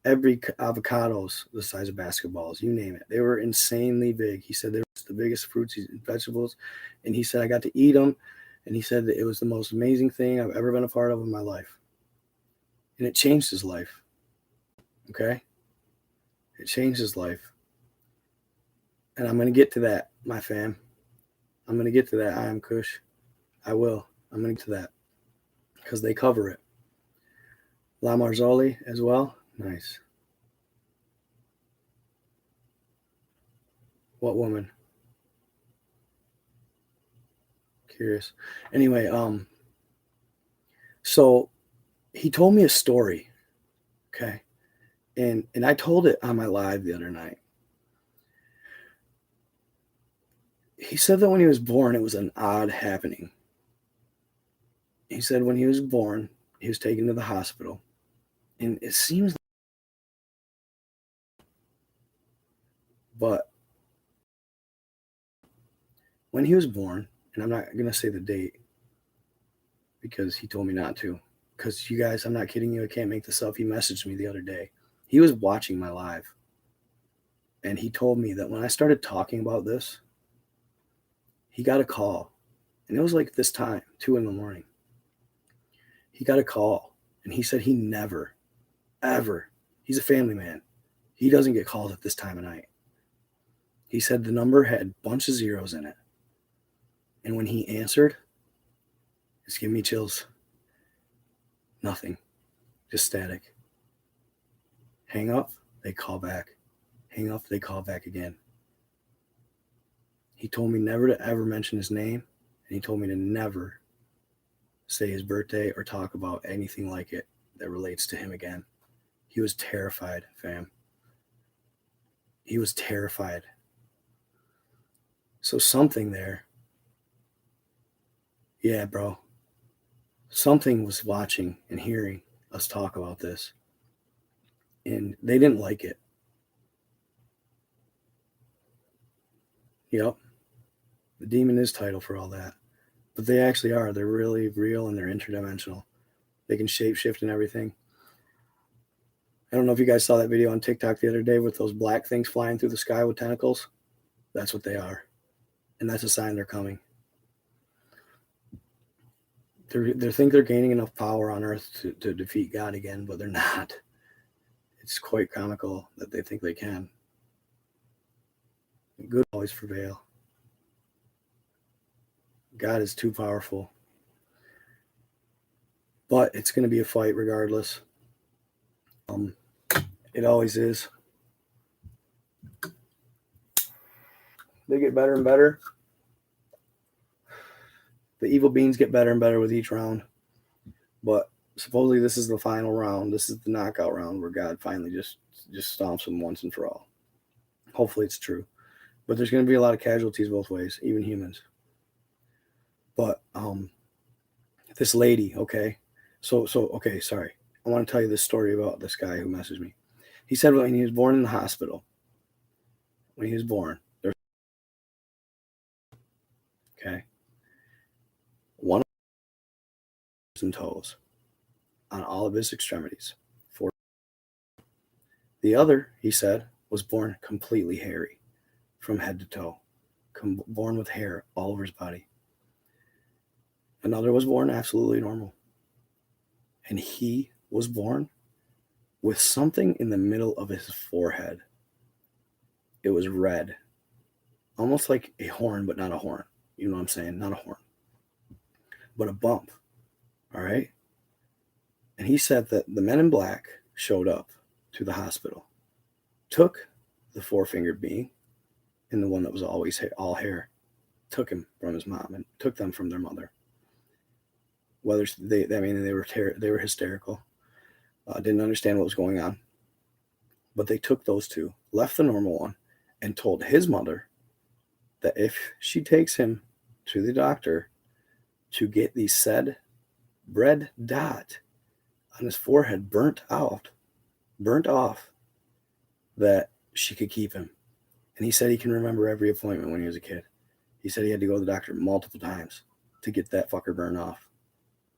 Every avocados the size of basketballs, you name it. They were insanely big. He said they were the biggest fruits and vegetables. And he said I got to eat them. And he said that it was the most amazing thing I've ever been a part of in my life. And it changed his life. Okay? It changed his life. And I'm going to get to that, my fam. I'm going to get to that. I am Kush. I will. I'm going to get to that. Because they cover it. La Marzoli as well. Nice. What woman? Curious. Anyway, so he told me a story. Okay. And I told it on my live the other night. He said that when he was born, it was an odd happening. He said when he was born, he was taken to the hospital. And it seems like, but when he was born, and I'm not going to say the date because he told me not to. Because you guys, I'm not kidding you. I can't make this up. He messaged me the other day. He was watching my live. And he told me that when I started talking about this, he got a call. And it was like this time, 2 a.m. He got a call. And he said he never, ever, he's a family man. He doesn't get calls at this time of night. He said the number had a bunch of zeros in it. And when he answered, it's giving me chills. Nothing. Just static. Hang up, they call back. Hang up, they call back again. He told me never to ever mention his name, and he told me to never say his birthday or talk about anything like it that relates to him again. He was terrified, fam. He was terrified. So something there. Yeah, bro. Something was watching and hearing us talk about this. And they didn't like it. Yep. The demon is title for all that. But they actually are. They're really real and they're interdimensional. They can shapeshift and everything. I don't know if you guys saw that video on TikTok the other day with those black things flying through the sky with tentacles. That's what they are. And that's a sign they're coming. They think they're gaining enough power on Earth to defeat God again, but they're not. It's quite comical that they think they can. Good always prevail. God is too powerful. But it's going to be a fight regardless. It always is. They get better and better. The evil beings get better and better with each round. But supposedly this is the final round. This is the knockout round where God finally just stomps them once and for all. Hopefully it's true. But there's going to be a lot of casualties both ways, even humans. But this lady, okay. Okay, sorry. I want to tell you this story about this guy who messaged me. He said when he was born in the hospital, when he was born, there's okay, one and toes on all of his extremities. The other, he said, was born completely hairy from head to toe, born with hair all over his body. Another was born absolutely normal. And he was born with something in the middle of his forehead. It was red, almost like a horn, but not a horn. You know what I'm saying? Not a horn, but a bump. All right. And he said that the men in black showed up to the hospital, took the four-fingered being and the one that was always all hair, took him from his mom and took them from their mother. Whether they were hysterical, didn't understand what was going on, but they took those two, left the normal one, and told his mother that if she takes him to the doctor to get the said red dot on his forehead burnt off, that she could keep him. And he said he can remember every appointment when he was a kid. He said he had to go to the doctor multiple times to get that fucker burned off.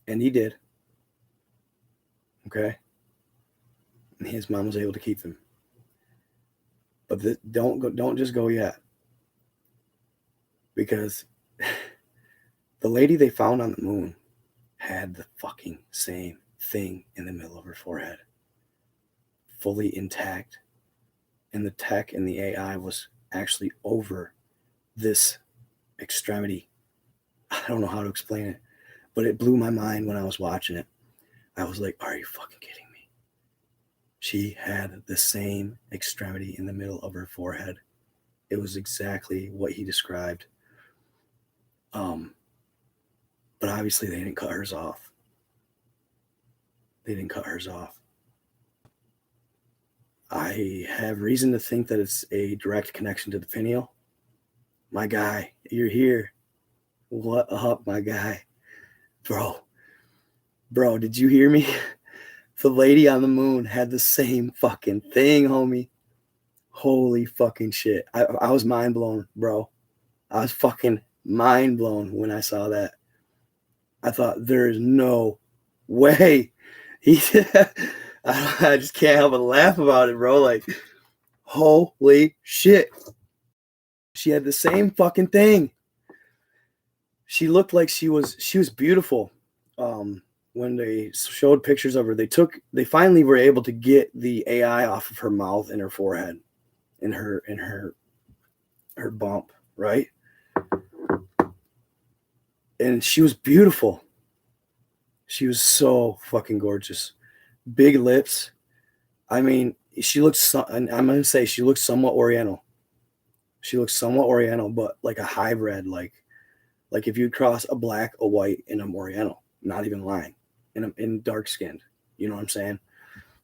And he did. Okay? And his mom was able to keep him. But don't just go yet. Because the lady they found on the moon had the fucking same thing in the middle of her forehead. Fully intact. And the tech and the AI was actually over this extremity. I don't know how to explain it, but it blew my mind when I was watching it. I was like, are you fucking kidding me? She had the same extremity in the middle of her forehead. It was exactly what he described. But obviously they didn't cut hers off. I have reason to think that it's a direct connection to the pineal. My guy, you're here. What up, my guy? Bro, did you hear me? The lady on the moon had the same fucking thing, homie. Holy fucking shit. I was mind blown, bro. I was fucking mind blown when I saw that. I thought, there is no way. I just can't help but laugh about it, bro. Like, holy shit. She had the same fucking thing. She looked like she was beautiful. When they showed pictures of her, they finally were able to get the AI off of her mouth and her forehead and her bump, right? And she was beautiful. She was so fucking gorgeous. Big lips. I mean, she looks, I'm going to say she looks somewhat Oriental. But like a hybrid, like if you cross a black, a white, and an Oriental, not even lying, in dark skinned. You know what I'm saying?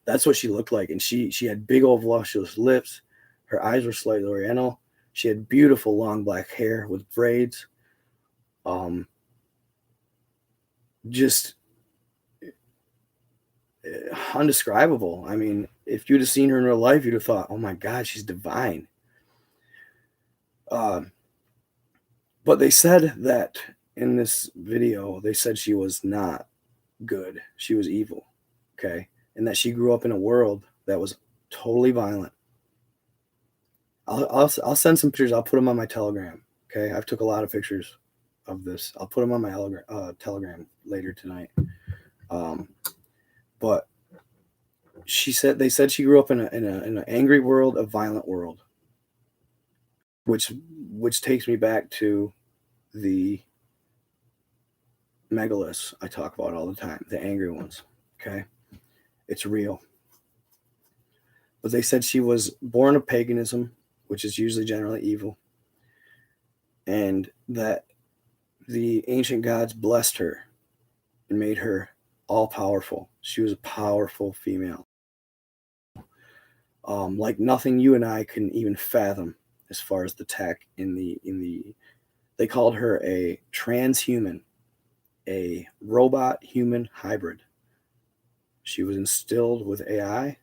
That's what she looked like. And she had big old voluptuous lips. Her eyes were slightly Oriental. She had beautiful long black hair with braids. Just undescribable. I mean, if you'd have seen her in real life, you'd have thought, oh my God, she's divine. But they said that in this video, they said she was not good. She was evil. Okay. And that she grew up in a world that was totally violent. I'll send some pictures. I'll put them on my Telegram. Okay. I've took a lot of pictures of this. I'll put them on my Telegram later tonight. But they said she grew up in an angry world, a violent world, which takes me back to the megaliths I talk about all the time, the angry ones. Okay. It's real. But they said she was born of paganism, which is usually generally evil, and that the ancient gods blessed her and made her all powerful. She was a powerful female, like nothing you and I can even fathom as far as the tech they called her a transhuman, a robot human hybrid. She was instilled with AI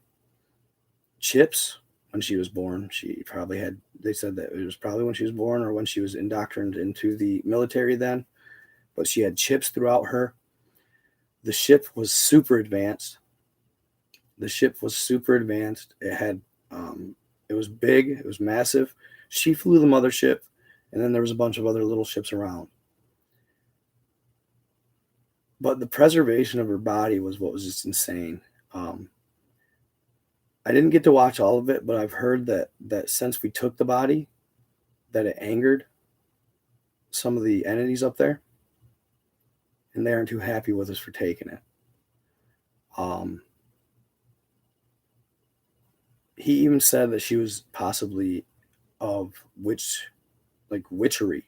chips when she was born. She probably had, they said that it was probably when she was born or when she was indoctrinated into the military then, but she had chips throughout her. The ship was super advanced. It had, it was big, it was massive. She flew the mothership, and then there was a bunch of other little ships around. But the preservation of her body was what was just insane. I didn't get to watch all of it, but I've heard that since we took the body, that it angered some of the entities up there, and they aren't too happy with us for taking it. He even said that she was possibly of witchery.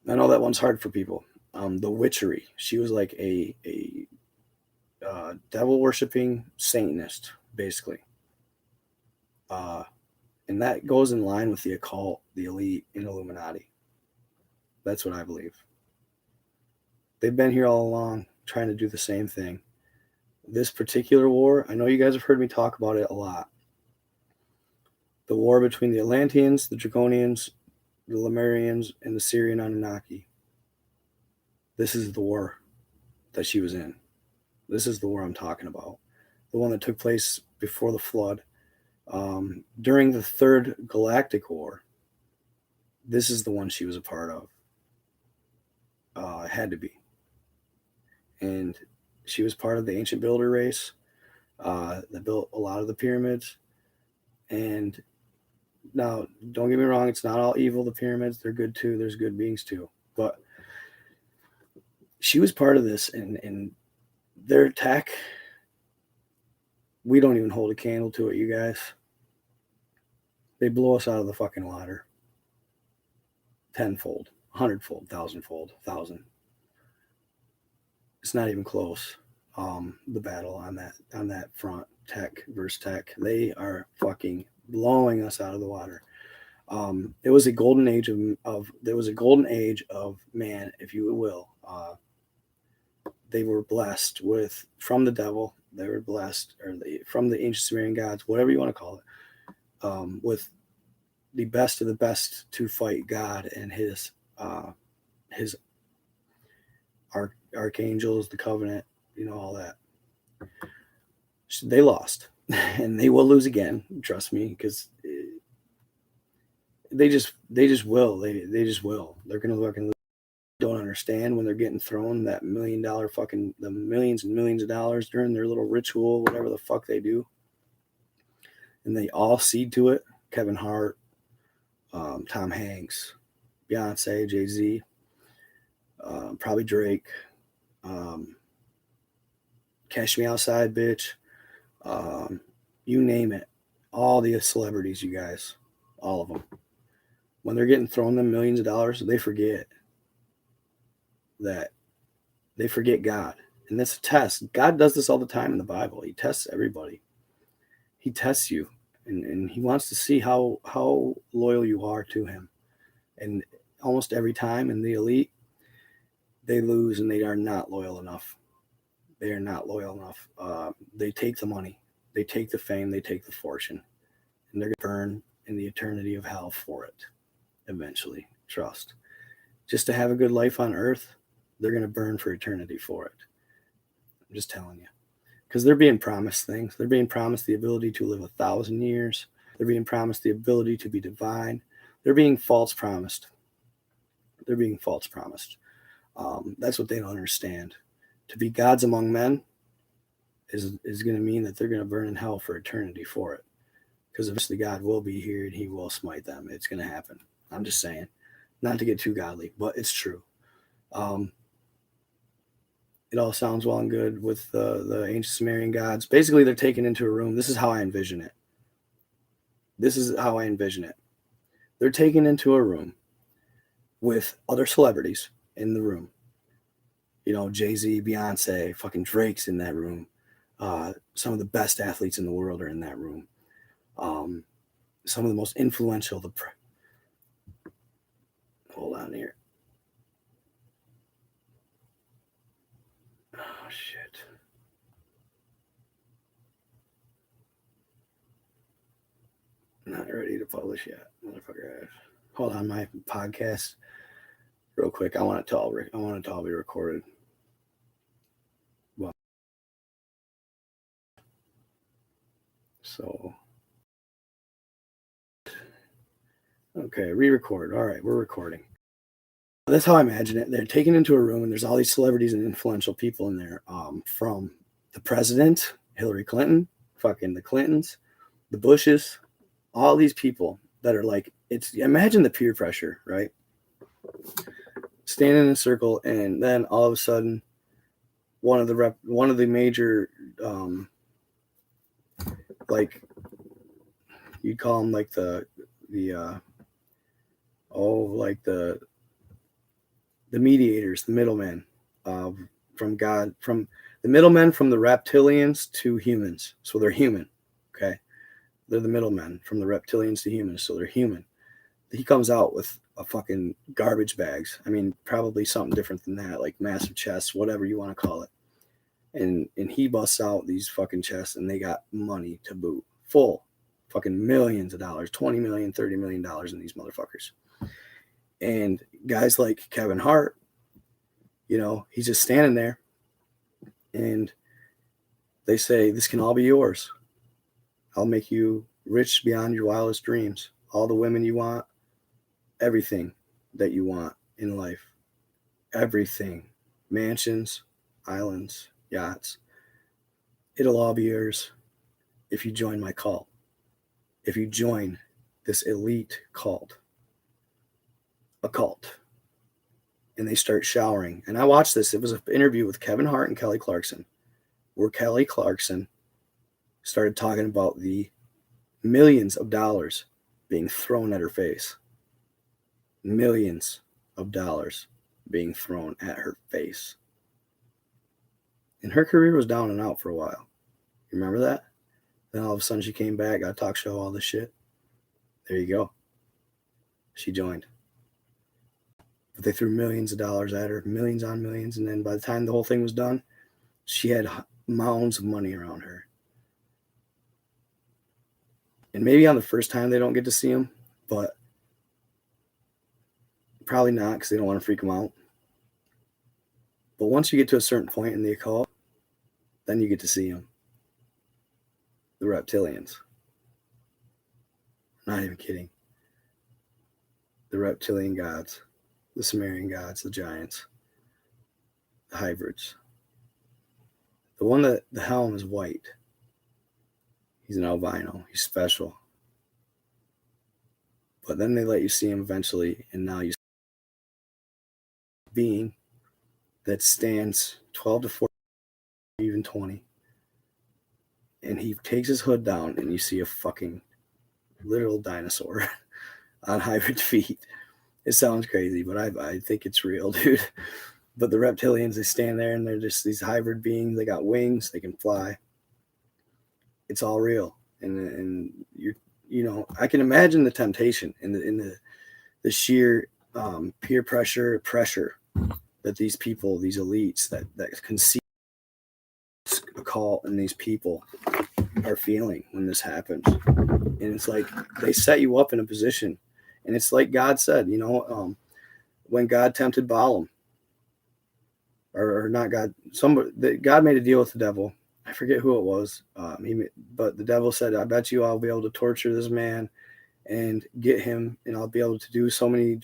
I know that one's hard for people. The witchery. She was like a devil worshipping Satanist, basically. And that goes in line with the occult, the elite, and Illuminati. That's what I believe. They've been here all along trying to do the same thing. This particular war, I know you guys have heard me talk about it a lot. The war between the Atlanteans, the Draconians, the Lemurians, and the Sumerian Anunnaki. This is the war that she was in. This is the war I'm talking about. The one that took place before the flood. During the Third Galactic War, this is the one she was a part of. It had to be. And she was part of the ancient builder race that built a lot of the pyramids. And now, don't get me wrong, it's not all evil, the pyramids. They're good too. There's good beings too. But she was part of this, and their attack, we don't even hold a candle to it, you guys. They blow us out of the fucking water. Tenfold, hundredfold, thousandfold, thousand. It's not even close. The battle on that front, tech versus tech, they are fucking blowing us out of the water. It was a golden age of man, if you will. They were blessed from the devil. They were blessed, from the ancient Sumerian gods, whatever you want to call it, with the best of the best to fight God and his archangels, the covenant, all that. They lost, and they will lose again. Trust me, because they just will. They just will. They're gonna fucking lose. Don't understand when they're getting thrown that $1 million the millions and millions of dollars during their little ritual, whatever the fuck they do, and they all cede to it. Kevin Hart, Tom Hanks, Beyonce, Jay-Z, probably Drake, Cash Me Outside, bitch. You name it. All the celebrities, you guys. All of them. When they're getting thrown them millions of dollars, they forget God. And that's a test. God does this all the time in the Bible. He tests everybody. He tests you. And he wants to see how loyal you are to him. And almost every time in the elite, they lose and they are not loyal enough. They are not loyal enough. They take the money. They take the fame. They take the fortune. And they're going to burn in the eternity of hell for it. Eventually. Trust. Just to have a good life on earth, they're going to burn for eternity for it. I'm just telling you. Because they're being promised things. They're being promised the ability to live 1,000 years. They're being promised the ability to be divine. They're being false promised. That's what they don't understand. To be gods among men is going to mean that they're going to burn in hell for eternity for it. Because eventually God will be here and he will smite them. It's going to happen. I'm just saying. Not to get too godly, but it's true. It all sounds well and good with the ancient Sumerian gods. Basically, they're taken into a room. This is how I envision it. They're taken into a room with other celebrities in the room. Jay-Z, Beyonce, fucking Drake's in that room. Some of the best athletes in the world are in that room. Some of the most influential. Hold on here. Oh, shit. ready to publish yet, motherfucker. Hold on, my podcast, real quick. I want it to all be recorded. Well, so okay, re-record. All right, we're recording. That's how I imagine it. They're taken into a room, and there's all these celebrities and influential people in there. From the president, Hillary Clinton, fucking the Clintons, the Bushes, all these people that are like, imagine the peer pressure, right? Standing in a circle, and then all of a sudden, one of the major, like you'd call them like the mediators, the middlemen, from God, from the middlemen from the reptilians to humans. So they're human, okay? They're the middlemen from the reptilians to humans, so they're human. He comes out with a fucking garbage bags. I mean, probably something different than that, like massive chests, whatever you want to call it. And he busts out these fucking chests, and they got money to boot, full fucking millions of dollars, $20 million, $30 million in these motherfuckers. And guys like Kevin Hart, he's just standing there, and they say, this can all be yours. I'll make you rich beyond your wildest dreams. All the women you want, everything that you want in life, everything, mansions, islands, yachts. It'll all be yours if you join my cult. If you join this elite cult. A cult. And they start showering. And I watched this. It was an interview with Kevin Hart and Kelly Clarkson, where Kelly Clarkson started talking about the millions of dollars being thrown at her face. Millions of dollars being thrown at her face. And her career was down and out for a while. You remember that? Then all of a sudden she came back, got a talk show, all this shit. There you go. She joined. But they threw millions of dollars at her, millions on millions. And then by the time the whole thing was done, she had mounds of money around her. And maybe on the first time they don't get to see him, but probably not, because they don't want to freak him out. But once you get to a certain point in the occult, then you get to see him. The reptilians. Not even kidding. The reptilian gods. The Sumerian gods, the giants. The hybrids. The one that the helm is white. He's an albino. He's special. But then they let you see him eventually, and now you see a being that stands 12 to 14, even 20. And he takes his hood down, and you see a fucking literal dinosaur on hybrid feet. It sounds crazy, but I think it's real, dude. But the reptilians, they stand there, and they're just these hybrid beings. They got wings. They can fly. It's all real. And I can imagine the temptation and the sheer peer pressure that these people, these elites that can see a cult and these people are feeling when this happens. And it's like they set you up in a position. And it's like God said, when God tempted Balaam, or not God, God made a deal with the devil. I forget who it was. But the devil said, I bet you I'll be able to torture this man and get him, and I'll be able to do so many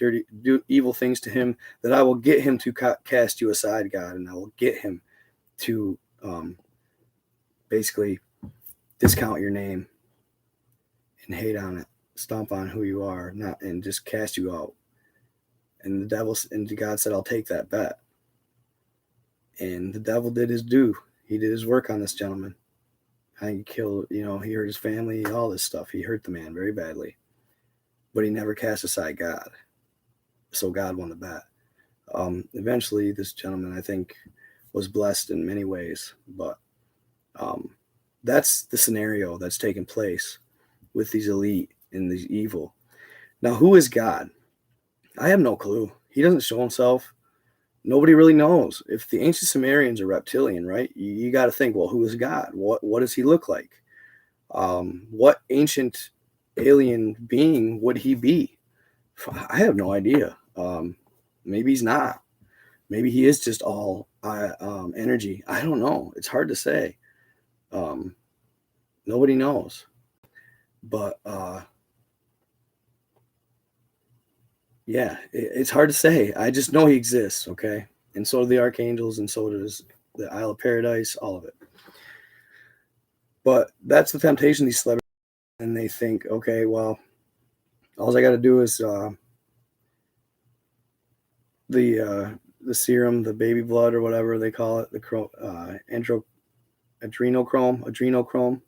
evil things to him that I will get him to cast you aside, God, and I will get him to basically discount your name and hate on it, stomp on who you are, and just cast you out. And God said, I'll take that bet. And the devil did his due. He did his work on this gentleman. I think he killed, he hurt his family, all this stuff. He hurt the man very badly. But he never cast aside God. So God won the bet. Eventually, this gentleman, I think, was blessed in many ways. But that's the scenario that's taken place with these elite and these evil. Now, who is God? I have no clue. He doesn't show himself. Nobody really knows. If the ancient Sumerians are reptilian, right? You got to think, well, who is God? What does he look like? What ancient alien being would he be? I have no idea. Maybe he's not. Maybe he is just all energy. I don't know. It's hard to say. Nobody knows. But yeah, it's hard to say. I just know he exists, okay? And so do the archangels, and so does the Isle of Paradise, all of it. But that's the temptation of these celebrities. And they think, okay, well, all I got to do is the serum, the baby blood, or whatever they call it, the adrenochrome.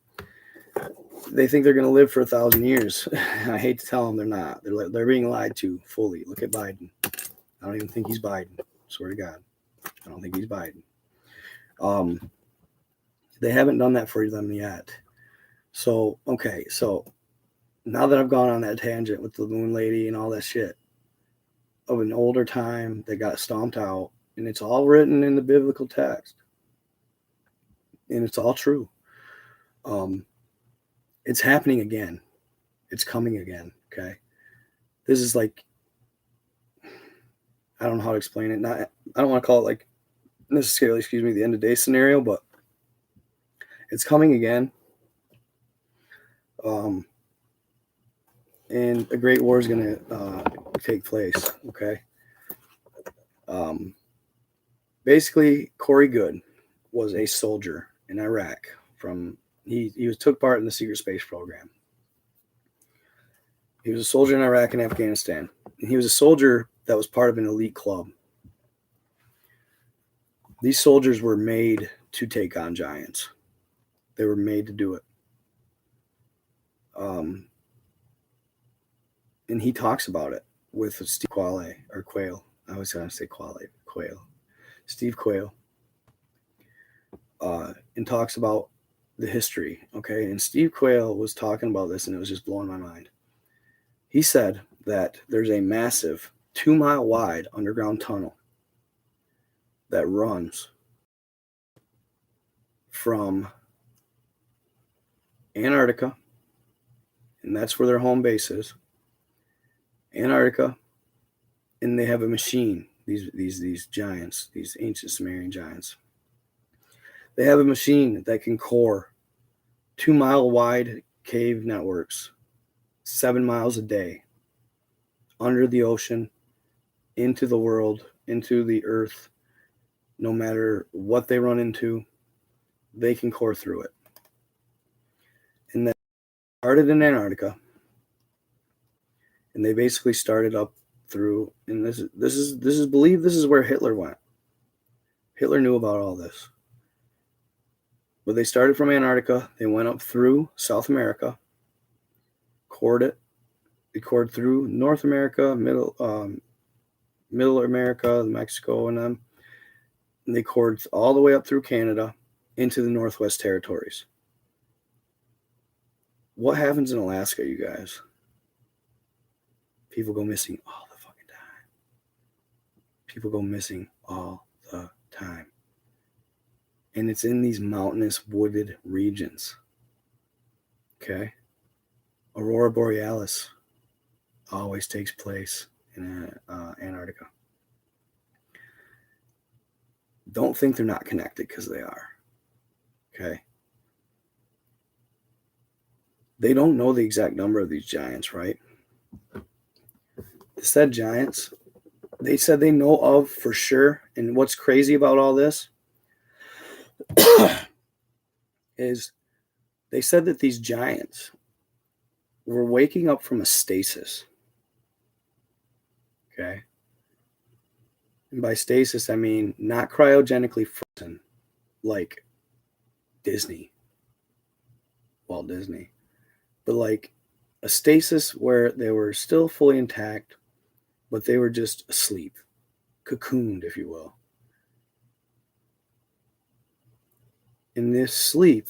They think they're going to live for 1,000 years. I hate to tell them they're not. They're being lied to fully. Look at Biden. I don't even think he's Biden. Swear to God, I don't think he's Biden. They haven't done that for them yet. So okay, so now that I've gone on that tangent with the moon lady and all that shit of an older time that got stomped out, and it's all written in the biblical text, and it's all true. It's happening again. It's coming again. Okay, this is like, I don't know how to explain it. I don't want to call it like necessarily, the end of day scenario, but it's coming again. And a great war is going to take place. Okay. Basically, Corey Goode was a soldier in Iraq. He took part in the secret space program. He was a soldier in Iraq and Afghanistan. And he was a soldier that was part of an elite club. These soldiers were made to take on giants. They were made to do it. And he talks about it with Steve Quayle. I was going to say Quayle. Steve Quayle. And talks about the history. Okay. And Steve Quayle was talking about this, and it was just blowing my mind. He said that there's a massive 2-mile wide underground tunnel that runs from Antarctica, and that's where their home base is. Antarctica, and they have a machine. These giants, these ancient Sumerian giants. They have a machine that can core 2-mile wide cave networks, 7 miles a day, under the ocean, into the world, into the earth. No matter what they run into, they can core through it. And that started in Antarctica, and they basically started up through. And this is believed. This is where Hitler went. Hitler knew about all this. But they started from Antarctica. They went up through South America, cored it. They cored through North America, Middle America, Mexico, and them. And they cored all the way up through Canada into the Northwest Territories. What happens in Alaska, you guys? People go missing all the fucking time. People go missing all the time. And it's in these mountainous, wooded regions. Okay? Aurora Borealis always takes place in Antarctica. Don't think they're not connected, because they are. Okay? They don't know the exact number of these giants, right? They said giants. They said they know of for sure. And what's crazy about all this is they said that these giants were waking up from a stasis. Okay? And by stasis, I mean not cryogenically frozen like Walt Disney, but like a stasis where they were still fully intact, but they were just asleep, cocooned, if you will. In this sleep,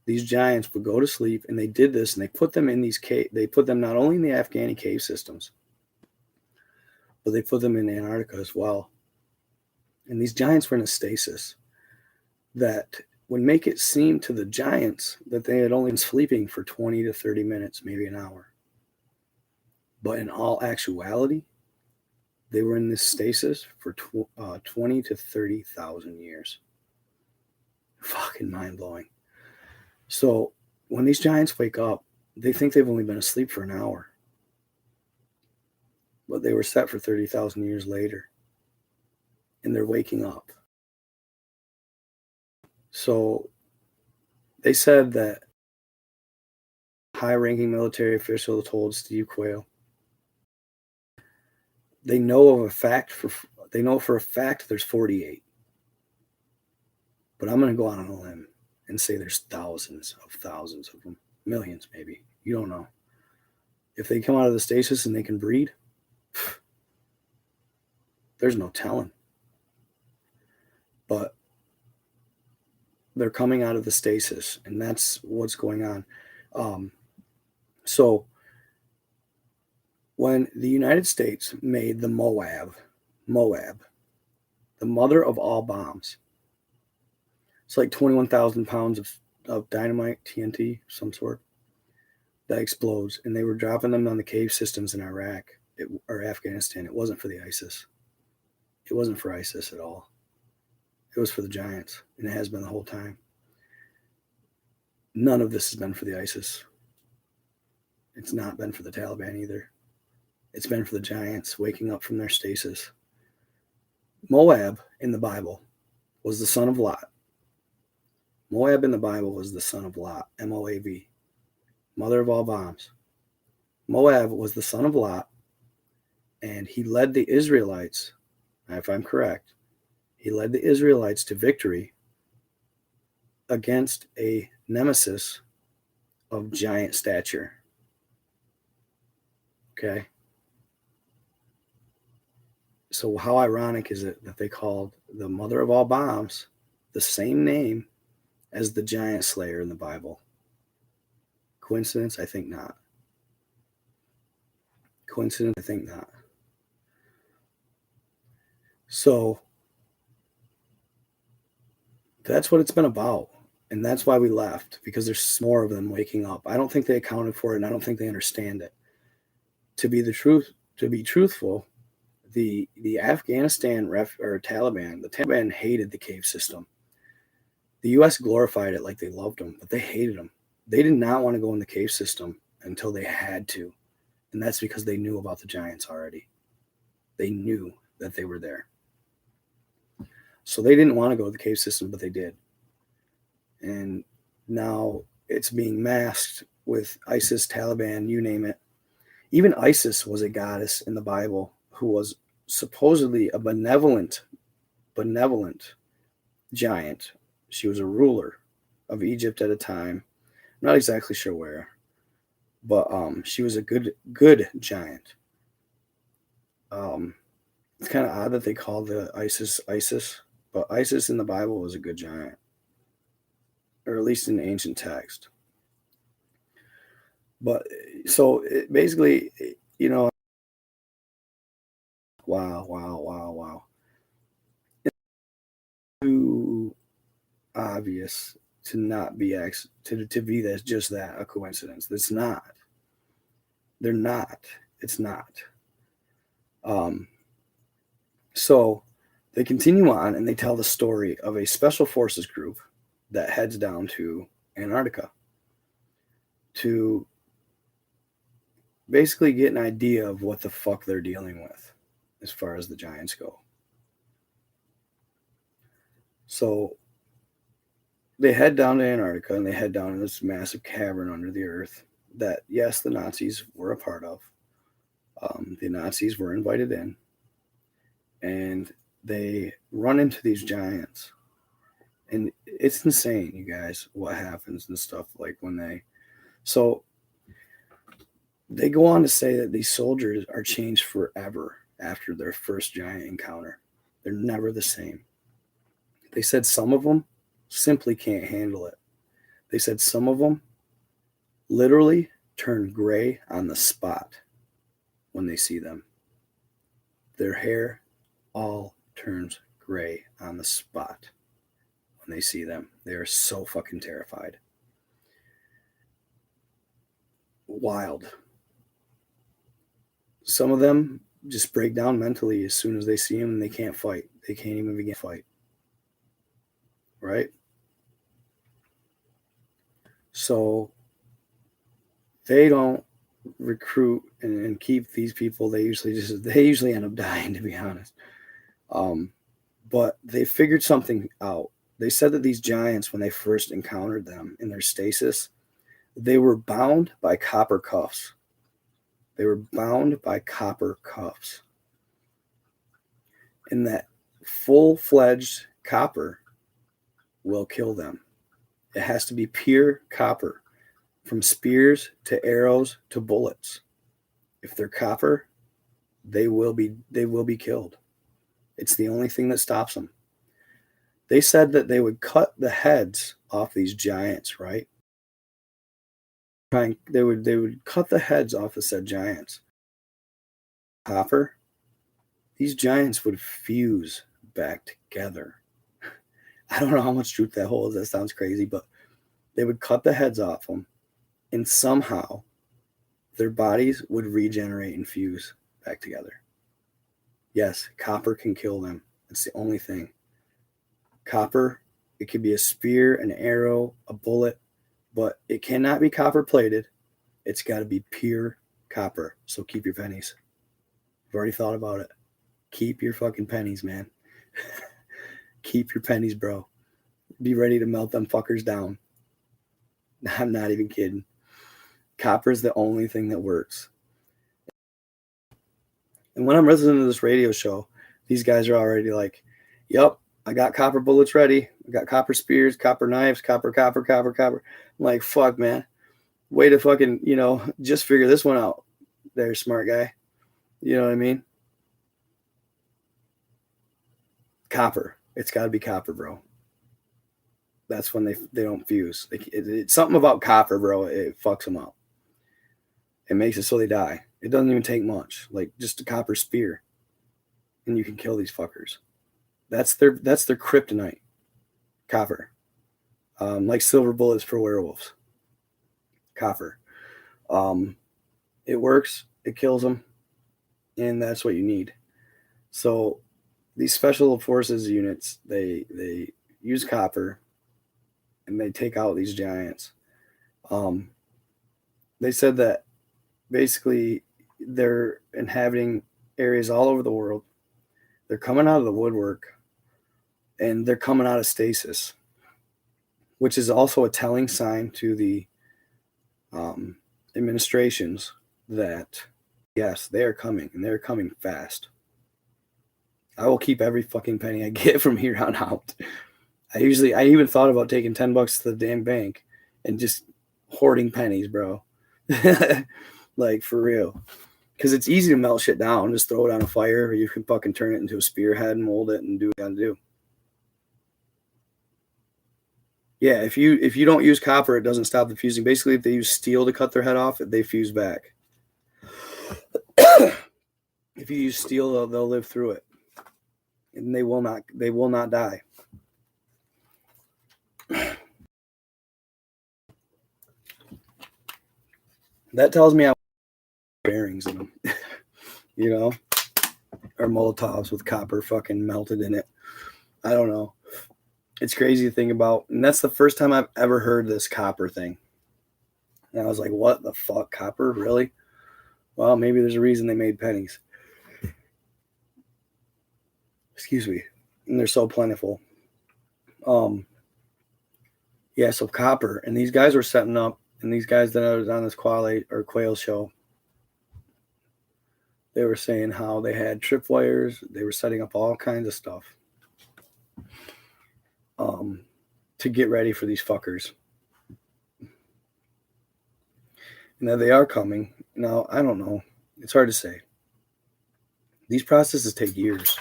these giants would go to sleep, and they did this, and they put them in these they put them not only in the Afghani cave systems, but they put them in Antarctica as well. And these giants were in a stasis that would make it seem to the giants that they had only been sleeping for 20 to 30 minutes, maybe an hour. But in all actuality, they were in this stasis for 20 to 30,000 years. Fucking mind-blowing. So when these giants wake up, they think they've only been asleep for an hour. But they were set for 30,000 years later. And they're waking up. So they said that high-ranking military official told Steve Quayle they know for a fact there's 48. But I'm going to go out on a limb and say there's thousands of them, millions maybe. You don't know. If they come out of the stasis and they can breed, there's no telling. But they're coming out of the stasis, and that's what's going on. So when the United States made the Moab, the mother of all bombs, it's like 21,000 pounds of dynamite, TNT, some sort, that explodes. And they were dropping them on the cave systems in Iraq or Afghanistan. It wasn't for the ISIS. It wasn't for ISIS at all. It was for the giants, and it has been the whole time. None of this has been for the ISIS. It's not been for the Taliban either. It's been for the giants waking up from their stasis. Moab in the Bible was the son of Lot. Moab in the Bible was the son of Lot, Moab, mother of all bombs. Moab was the son of Lot, and he led the Israelites, if I'm correct, he led the Israelites to victory against a nemesis of giant stature. Okay? So how ironic is it that they called the mother of all bombs the same name as the giant slayer in the Bible? Coincidence? I think not. Coincidence? I think not. So that's what it's been about. And that's why we left, because there's more of them waking up. I don't think they accounted for it, and I don't think they understand it. To be truthful, the Afghanistan Taliban, the Taliban hated the cave system. The U.S. glorified it like they loved them, but they hated them. They did not want to go in the cave system until they had to. And that's because they knew about the giants already. They knew that they were there. So they didn't want to go to the cave system, but they did. And now it's being masked with ISIS, Taliban, you name it. Even Isis was a goddess in the Bible who was supposedly a benevolent giant. She was a ruler of Egypt at a time. I'm not exactly sure where, but she was a good giant. It's kind of odd that they call the ISIS, but Isis in the Bible was a good giant, or at least in the ancient text. But so basically, wow. It's too obvious to not be to be that just that a coincidence. It's not. They're not. It's not. So they continue on and they tell the story of a special forces group that heads down to Antarctica to basically get an idea of what the fuck they're dealing with as far as the giants go. So they head down to Antarctica and they head down in this massive cavern under the earth that, yes, the Nazis were a part of. The Nazis were invited in, and they run into these giants. And it's insane, you guys, what happens and stuff like when they... So they go on to say that these soldiers are changed forever after their first giant encounter. They're never the same. They said some of them simply can't handle it. They said some of them literally turn gray on the spot when they see them. Their hair all turns gray on the spot when when they see them. They are so fucking terrified. Wild. Some of them just break down mentally as soon as they see them and they can't fight. They can't even begin to fight. Right? So they don't recruit and keep these people. They usually end up dying, to be honest. But they figured something out. They said that these giants, when they first encountered them in their stasis, they were bound by copper cuffs. They were bound by copper cuffs. And that full-fledged copper will kill them. It has to be pure copper, from spears to arrows to bullets. If they're copper, they will be killed. It's the only thing that stops them. They said that they would cut the heads off these giants, right? They would cut the heads off the said giants. Copper, these giants would fuse back together. I don't know how much truth that holds. That sounds crazy, but they would cut the heads off them, and somehow their bodies would regenerate and fuse back together. Yes, copper can kill them. It's the only thing. Copper, it could be a spear, an arrow, a bullet, but it cannot be copper plated. It's got to be pure copper. So keep your pennies. I've already thought about it. Keep your fucking pennies, man. Keep your pennies, bro. Be ready to melt them fuckers down. I'm not even kidding. Copper is the only thing that works. And when I'm listening to this radio show, these guys are already like, yep, I got copper bullets ready. I got copper spears, copper knives, copper. I'm like, fuck, man. Way to fucking, just figure this one out there, smart guy. You know what I mean? Copper. It's got to be copper, bro. That's when they don't fuse. It's something about copper, bro. It fucks them up. It makes it so they die. It doesn't even take much. Like just a copper spear, and you can kill these fuckers. That's their kryptonite. Copper. Like silver bullets for werewolves. Copper. It works. It kills them, and that's what you need. So these special forces units, they use copper, and they take out these giants. They said that basically they're inhabiting areas all over the world. They're coming out of the woodwork, and they're coming out of stasis, which is also a telling sign to the administrations that, yes, they are coming, and they're coming fast. I will keep every fucking penny I get from here on out. I even thought about taking $10 to the damn bank and just hoarding pennies, bro. Like, for real. Because it's easy to melt shit down. Just throw it on a fire, or you can fucking turn it into a spearhead and mold it and do what you gotta do. Yeah, if you don't use copper, it doesn't stop the fusing. Basically, if they use steel to cut their head off, they fuse back. If you use steel, they'll live through it. And they will not die. That tells me I have bearings in them, or Molotovs with copper fucking melted in it. I don't know. It's crazy to think about. And that's the first time I've ever heard this copper thing. And I was like, what the fuck? Copper? Really? Well, maybe there's a reason they made pennies. Excuse me. And they're so plentiful. Yeah, so copper. And these guys were setting up, and these guys that I was on this quail show, they were saying how they had tripwires. They were setting up all kinds of stuff to get ready for these fuckers. Now they are coming. Now, I don't know. It's hard to say. These processes take years.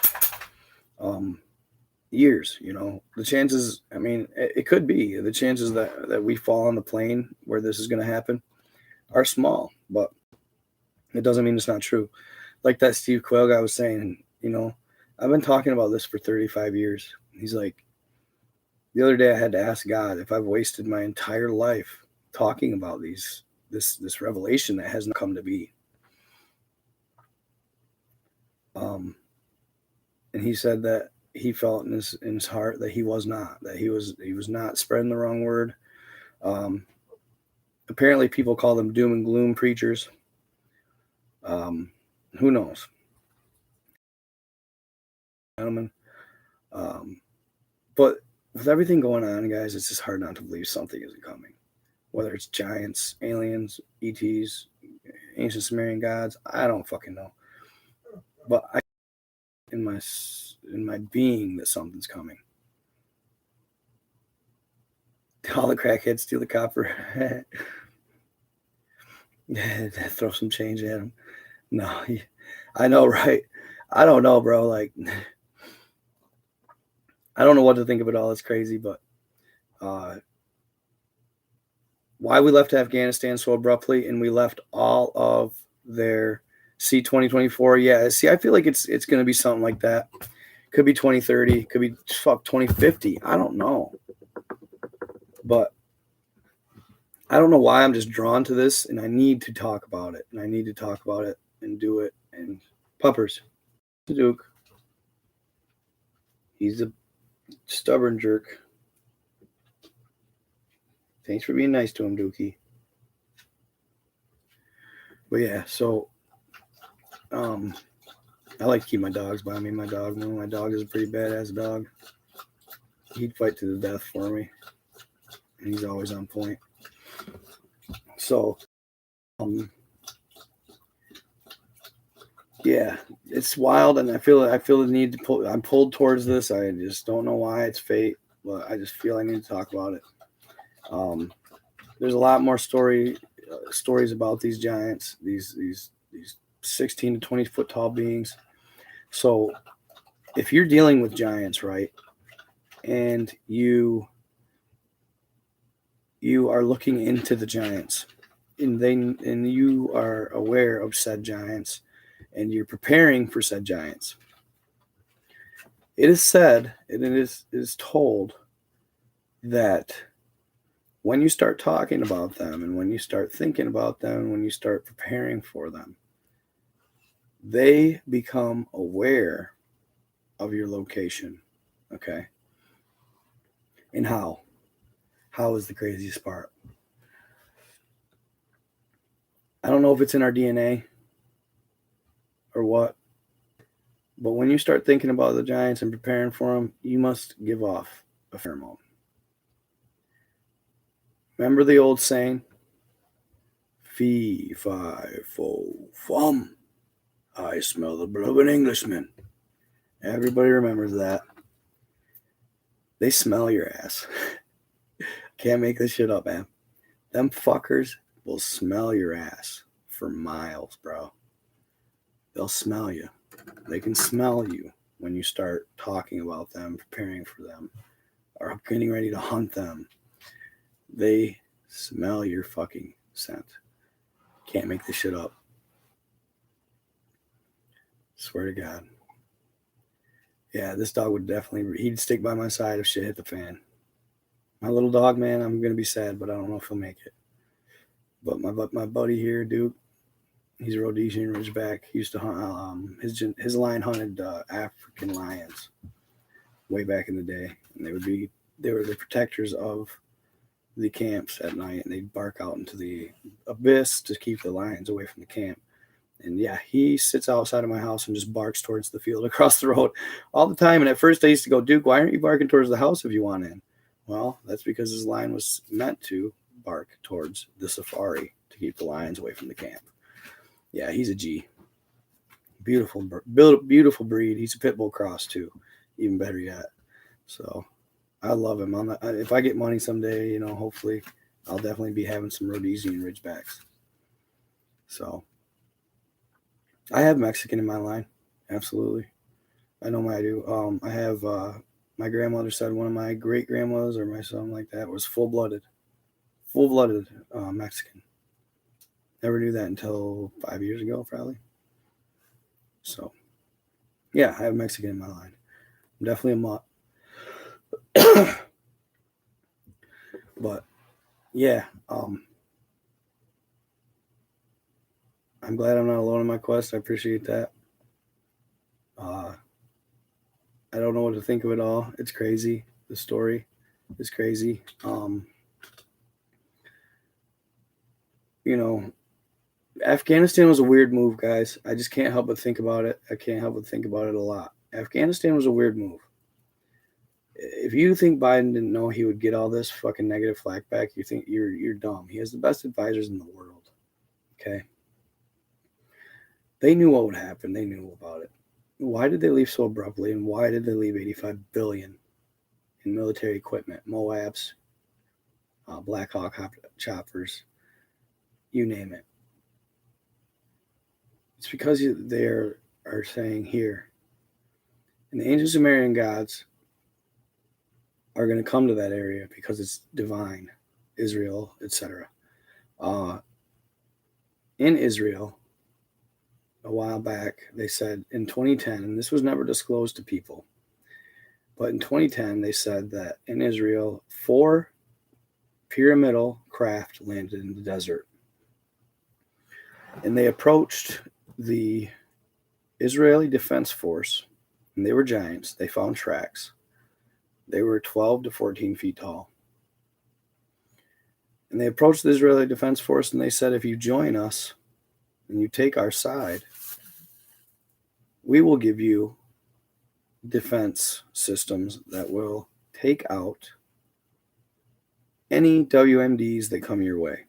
Years, The chances, it could be. The chances that we fall on the plane where this is going to happen are small, but it doesn't mean it's not true. Like that Steve Quayle guy was saying, I've been talking about this for 35 years. He's like, The other day I had to ask God if I've wasted my entire life talking about this revelation that hasn't come to be. And he said that he felt in his heart that he was not spreading the wrong word. Apparently people call them doom and gloom preachers. Who knows? Gentlemen. But with everything going on, guys, it's just hard not to believe something isn't coming. Whether it's giants, aliens, ETs, ancient Sumerian gods, I don't fucking know. But I in my being that something's coming. All the crackheads steal the copper. Throw some change at him. No, I know, right? I don't know, bro. Like, I don't know what to think of it all. It's crazy, but why we left Afghanistan so abruptly and we left all of their C-2024. Yeah, see, I feel like it's going to be something like that. Could be 2030. Could be 2050. I don't know. But I don't know why I'm just drawn to this, and I need to talk about it. And I need to talk about it and do it. And Puppers, Duke, he's a stubborn jerk. Thanks for being nice to him, Dookie. But yeah, so I like to keep my dogs by me. My dog is a pretty badass dog. He'd fight to the death for me, and he's always on point. So, yeah, it's wild, and I feel the need to pull. I'm pulled towards this. I just don't know why. It's fate, but I just feel I need to talk about it. There's a lot more stories about these giants, these 16 to 20 foot tall beings. So if you're dealing with giants, right, and you are looking into the giants, and you are aware of said giants, and you're preparing for said giants, it is said, and it is told that when you start talking about them, and when you start thinking about them, and when you start preparing for them, they become aware of your location. Okay. And how is the craziest part. I don't know if it's in our DNA or what, but when you start thinking about the giants and preparing for them, you must give off a pheromone. Remember the old saying, fee, fi, fo, fum. I smell the blood of an Englishman. Everybody remembers that. They smell your ass. Can't make this shit up, man. Them fuckers will smell your ass for miles, bro. They'll smell you. They can smell you when you start talking about them, preparing for them, or getting ready to hunt them. They smell your fucking scent. Can't make this shit up. Swear to God. Yeah, this dog would he'd stick by my side if shit hit the fan. My little dog, man, I'm going to be sad, but I don't know if he'll make it. But my buddy here, Duke, he's a Rhodesian Ridgeback. He used to hunt, his line hunted African lions way back in the day. And they were the protectors of the camps at night, and they'd bark out into the abyss to keep the lions away from the camp. And yeah, he sits outside of my house and just barks towards the field across the road all the time. And at first I used to go, Duke, why aren't you barking towards the house if you want in? Well, that's because his line was meant to bark towards the safari to keep the lions away from the camp. Yeah, he's a G. Beautiful breed. He's a pit bull cross too. Even better yet. So I love him. If I get money someday, hopefully I'll definitely be having some Rhodesian Ridgebacks. So I have Mexican in my line. Absolutely. I know I do. I have, my grandmother said one of my great grandmothers or my something like that was full-blooded Mexican. Never knew that until 5 years ago, probably. So, yeah, I have Mexican in my line. I'm definitely a mutt. But yeah, I'm glad I'm not alone in my quest. I appreciate that. I don't know what to think of it all. It's crazy. The story is crazy. You know, Afghanistan was a weird move, guys. I just can't help but think about it. I can't help but think about it a lot. Afghanistan was a weird move. If you think Biden didn't know he would get all this fucking negative flack back, you think you're dumb. He has the best advisors in the world. Okay. They knew what would happen. They knew about it. Why did they leave so abruptly, and why did they leave 85 billion in military equipment, Moabs, Black Hawk choppers, you name it? It's because they are saying here, and the ancient Sumerian gods are going to come to that area because it's divine, Israel, etc. In Israel, a while back, they said in 2010, and this was never disclosed to people, but in 2010, they said that in Israel, 4 pyramidal craft landed in the desert. And they approached the Israeli Defense Force, and they were giants. They found tracks. They were 12 to 14 feet tall. And they approached the Israeli Defense Force, and they said, if you join us and you take our side, we will give you defense systems that will take out any WMDs that come your way.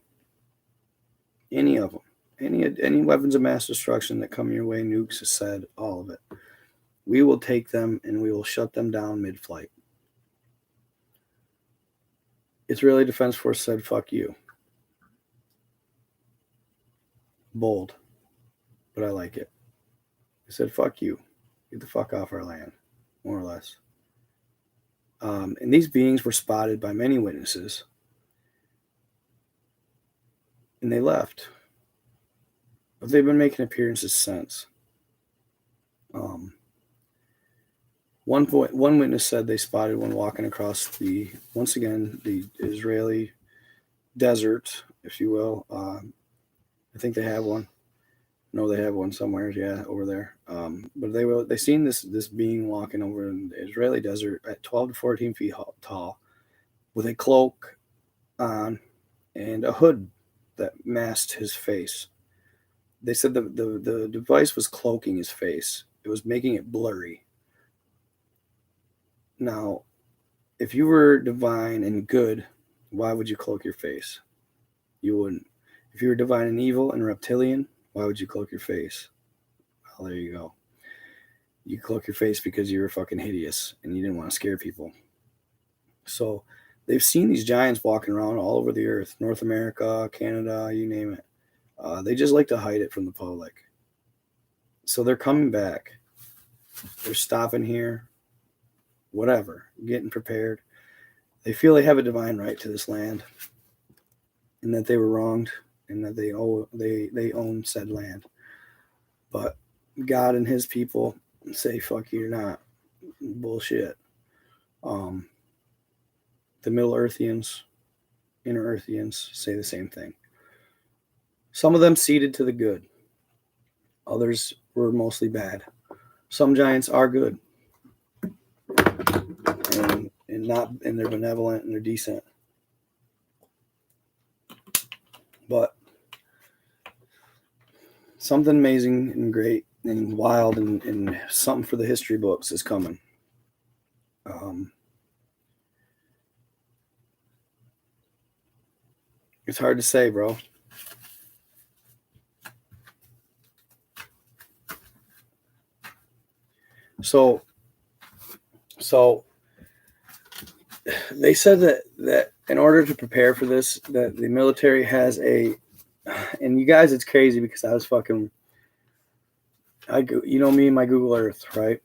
Any of them. Any weapons of mass destruction that come your way, nukes, said, all of it. We will take them and we will shut them down mid-flight. Israeli Defense Force said, fuck you. Bold. But I like it. They said, fuck you. Get the fuck off our land. More or less. And these beings were spotted by many witnesses. And they left. But they've been making appearances since. One witness said they spotted one walking across the Israeli desert, if you will. I think they have one. No, they have one somewhere. Yeah, over there. But they seen this being walking over in the Israeli desert at 12 to 14 feet tall, with a cloak on and a hood that masked his face. They said the device was cloaking his face. It was making it blurry. Now, if you were divine and good, why would you cloak your face? You wouldn't. If you were divine and evil and reptilian, why would you cloak your face? Well, there you go. You cloak your face because you were fucking hideous and you didn't want to scare people. So they've seen these giants walking around all over the earth, North America, Canada, you name it. They just like to hide it from the public. So they're coming back. They're stopping here. Whatever. Getting prepared. They feel they have a divine right to this land. And that they were wronged. And that they own said land. But God and his people say, fuck you, you're not. Bullshit. The Middle Earthians, Inner Earthians say the same thing. Some of them ceded to the good. Others were mostly bad. Some giants are good. And they're benevolent and they're decent. But something amazing and great and wild and something for the history books is coming. It's hard to say, bro. So they said that in order to prepare for this, that the military has and you guys, it's crazy because I was you know me and my Google Earth, right?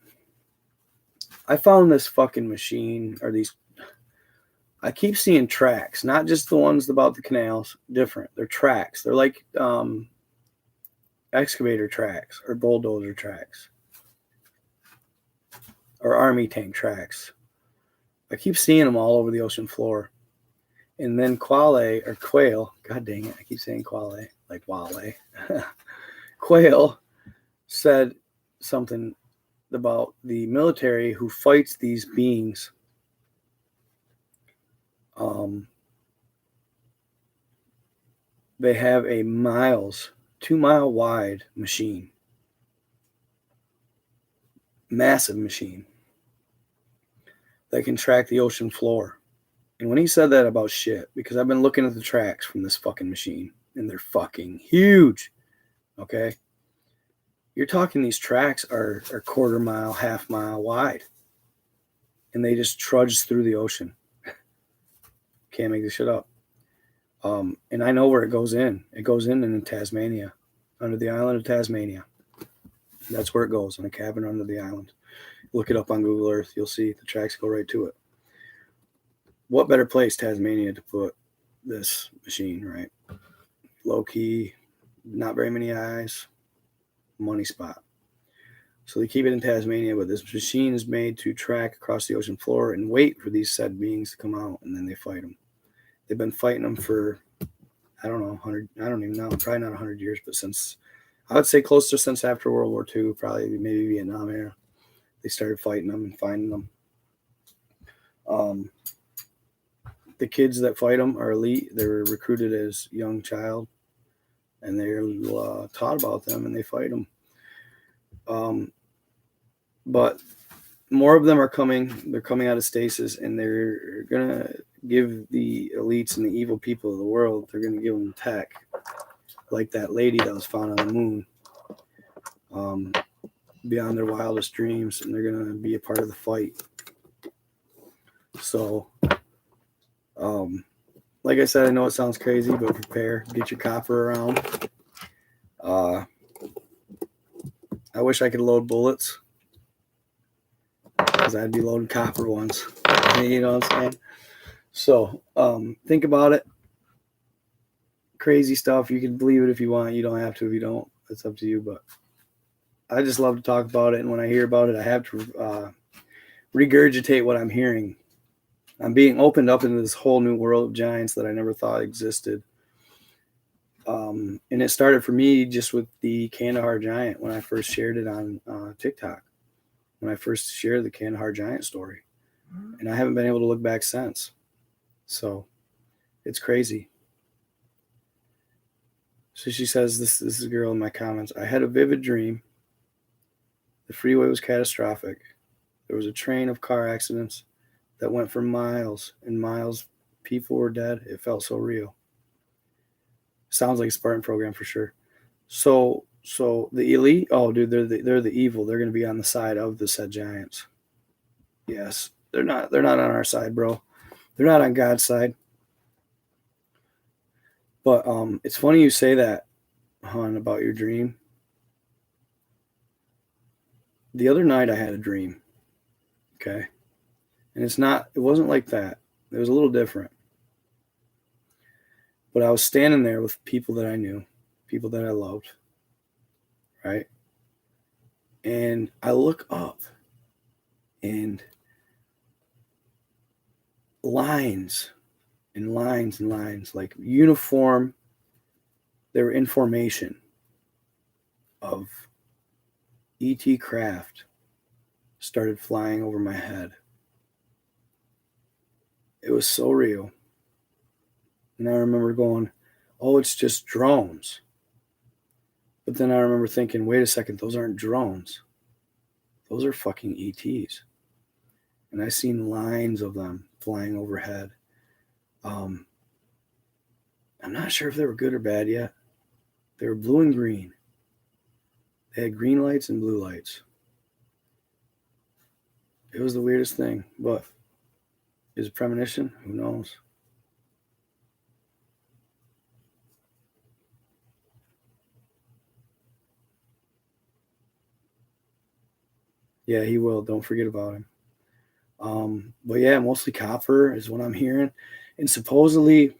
I found this fucking machine, or I keep seeing tracks, not just the ones about the canals, different. They're tracks. They're like excavator tracks or bulldozer tracks or army tank tracks. I keep seeing them all over the ocean floor. And then Quail, god dang it, I keep saying Quale, like Wale. Quail said something about the military who fights these beings. They have a 2-mile wide machine, massive machine that can track the ocean floor. And when he said that about shit, because I've been looking at the tracks from this fucking machine, and they're fucking huge. Okay? You're talking these tracks are quarter mile, half mile wide. And they just trudge through the ocean. Can't make this shit up. And I know where it goes in. It goes in Tasmania, under the island of Tasmania. That's where it goes, in a cabin under the island. Look it up on Google Earth. You'll see the tracks go right to it. What better place, Tasmania, to put this machine, right? Low key, not very many eyes, money spot. So they keep it in Tasmania, but this machine is made to track across the ocean floor and wait for these said beings to come out, and then they fight them. They've been fighting them for, I don't know, 100, I don't even know, probably not 100 years, but since, I would say closer since after World War II, probably maybe Vietnam era. They started fighting them and finding them. The kids that fight them are elite. They were recruited as young child, and they're taught about them, and they fight them. But more of them are coming. They're coming out of stasis, and they're going to give the elites and the evil people of the world, they're going to give them tech, like that lady that was found on the moon, beyond their wildest dreams, and they're going to be a part of the fight. So, like I said, I know it sounds crazy, but prepare. Get your copper around. I wish I could load bullets, because I'd be loading copper ones. You know what I'm saying? So, think about it. Crazy stuff. You can believe it if you want. You don't have to if you don't. It's up to you. But I just love to talk about it. And when I hear about it, I have to regurgitate what I'm hearing. I'm being opened up into this whole new world of giants that I never thought existed. And it started for me just with the Kandahar giant when I first shared it on TikTok. When I first shared the Kandahar giant story. And I haven't been able to look back since. So it's crazy. So she says, this is a girl in my comments. I had a vivid dream. The freeway was catastrophic. There was a train of car accidents that went for miles and miles. People were dead. It felt so real. Sounds like a Spartan program for sure. So the elite, oh dude, they're the evil. They're going to be on the side of the said giants. Yes, they're not on our side, bro. They're not on God's side. But it's funny you say that, hon, about your dream. The other night I had a dream. Okay. And it wasn't like that. It was a little different. But I was standing there with people that I knew, people that I loved. Right? And I look up and lines and lines and lines, like uniform, they were in formation of ET craft started flying over my head. It was so real. And I remember going, oh, it's just drones. But then I remember thinking, wait a second, those aren't drones. Those are fucking ETs. And I seen lines of them flying overhead. I'm not sure if they were good or bad yet. They were blue and green. They had green lights and blue lights. It was the weirdest thing, but is it premonition? Who knows? Yeah, he will. Don't forget about him. But yeah, mostly copper is what I'm hearing. And supposedly,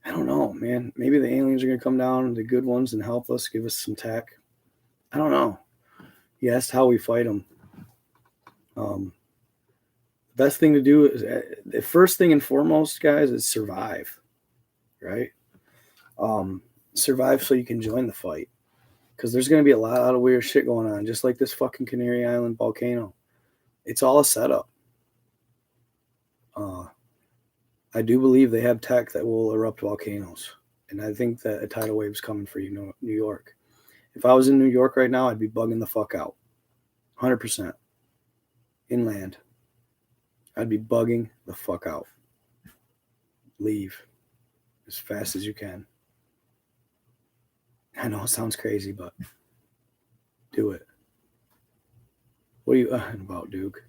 I don't know, man. Maybe the aliens are going to come down, the good ones, and help us, give us some tech. I don't know. He asked how we fight them. best thing to do is the first thing and foremost, guys, is survive, right? Survive so you can join the fight, because there's going to be a lot of weird shit going on, just like this fucking Canary Island volcano. It's all a setup. I do believe they have tech that will erupt volcanoes, and I think that a tidal wave is coming for you, New York. If I was in New York right now, I'd be bugging the fuck out, 100%. Inland, I'd be bugging the fuck out. Leave as fast as you can. I know it sounds crazy, but do it. What are you about, Duke?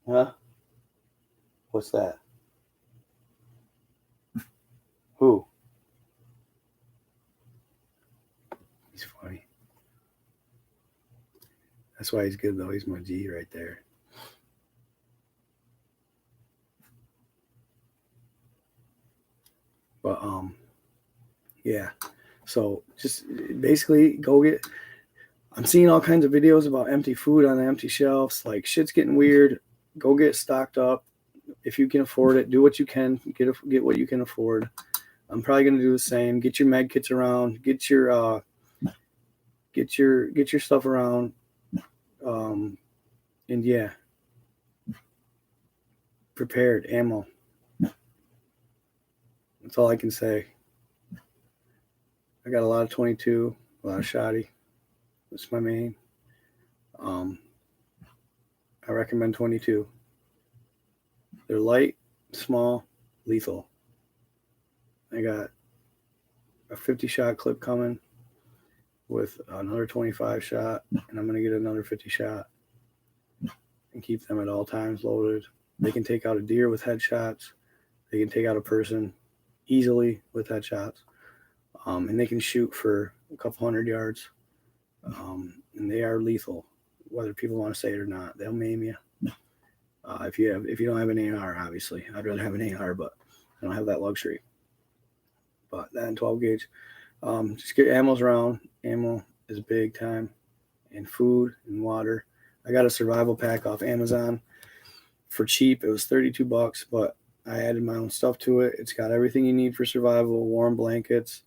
Huh? What's that? Who? He's funny. That's why he's good, though. He's my G right there. But, yeah. So just basically go get. I'm seeing all kinds of videos about empty food on the empty shelves. Like, shit's getting weird. Go get stocked up. If you can afford it, do what you can. Get what you can afford. I'm probably gonna do the same. Get your med kits around. Get your stuff around. And yeah, prepared ammo. That's all I can say. I got a lot of 22, a lot of shotty. That's my main. I recommend 22. They're light, small, lethal. I got a 50 shot clip coming with another 25 shot, and I'm going to get another 50 shot and keep them at all times loaded. They can take out a deer with headshots. They can take out a person easily with headshots. And they can shoot for a couple 100 yards. And they are lethal, whether people want to say it or not. They'll maim you. If you don't have an AR, obviously. I'd rather have an AR, but I don't have that luxury. But that and 12 gauge. Just get ammos around. Ammo is big time. And food and water. I got a survival pack off Amazon for cheap. It was $32, but I added my own stuff to it. It's got everything you need for survival, warm blankets,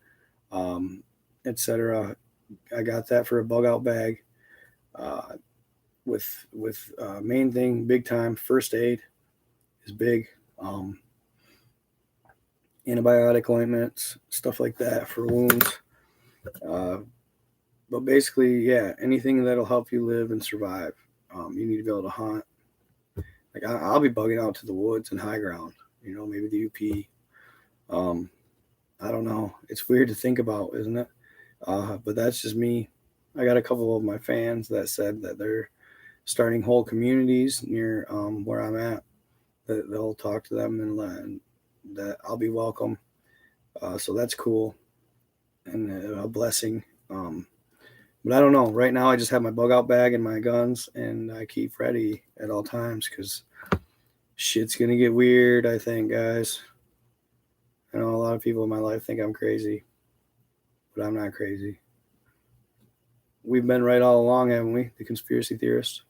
etc. I got that for a bug out bag. With main thing, big time, first aid is big. Antibiotic ointments, stuff like that for wounds. But basically, yeah, anything that'll help you live and survive. You need to be able to hunt. Like I'll be bugging out to the woods and high ground. Maybe the UP. I don't know. It's weird to think about, isn't it? But that's just me. I got a couple of my fans that said that they're starting whole communities near where I'm at. That they'll talk to them and that I'll be welcome. So that's cool and a blessing. But I don't know. Right now, I just have my bug out bag and my guns, and I keep ready at all times because shit's gonna get weird. I think, guys. I know a lot of people in my life think I'm crazy, but I'm not crazy. We've been right all along, haven't we? The conspiracy theorists.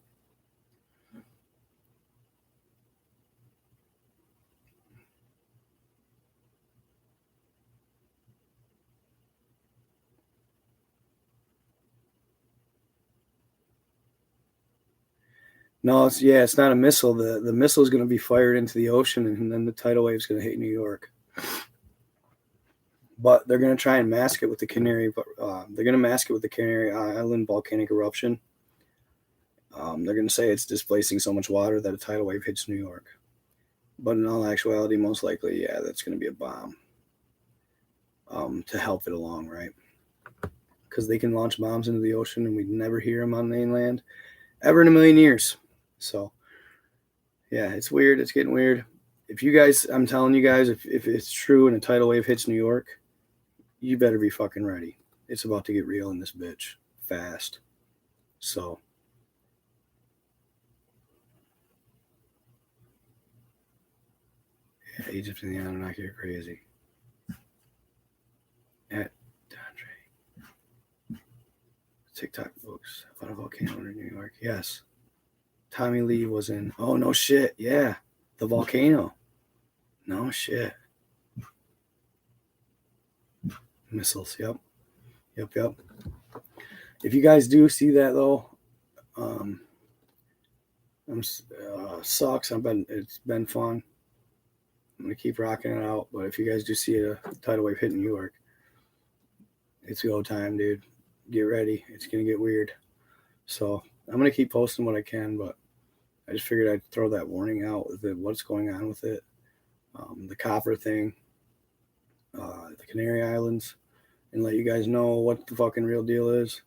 No, it's not a missile. The missile is going to be fired into the ocean, and then the tidal wave is going to hit New York. But they're going to try and mask it with the Canary. They're going to mask it with the Canary Island volcanic eruption. They're going to say it's displacing so much water that a tidal wave hits New York. But in all actuality, most likely, yeah, that's going to be a bomb to help it along, right? Because they can launch bombs into the ocean, and we'd never hear them on mainland ever in a million years. So, yeah, it's weird. It's getting weird. If you guys, I'm telling you guys, if it's true and a tidal wave hits New York, you better be fucking ready. It's about to get real in this bitch fast. So, yeah, Egypt and the Anunnaki are crazy. At Andre. TikTok folks about a volcano in New York. Yes. Tommy Lee was in. Oh, no shit. Yeah. The volcano. No shit. Missiles. Yep. If you guys do see that though, sucks. It's been fun. I'm gonna keep rocking it out. But if you guys do see a tidal wave hitting New York, it's go time, dude. Get ready. It's gonna get weird. So I'm gonna keep posting what I can, but I just figured I'd throw that warning out with it, what's going on with it, the copper thing, the Canary Islands, and let you guys know what the fucking real deal is.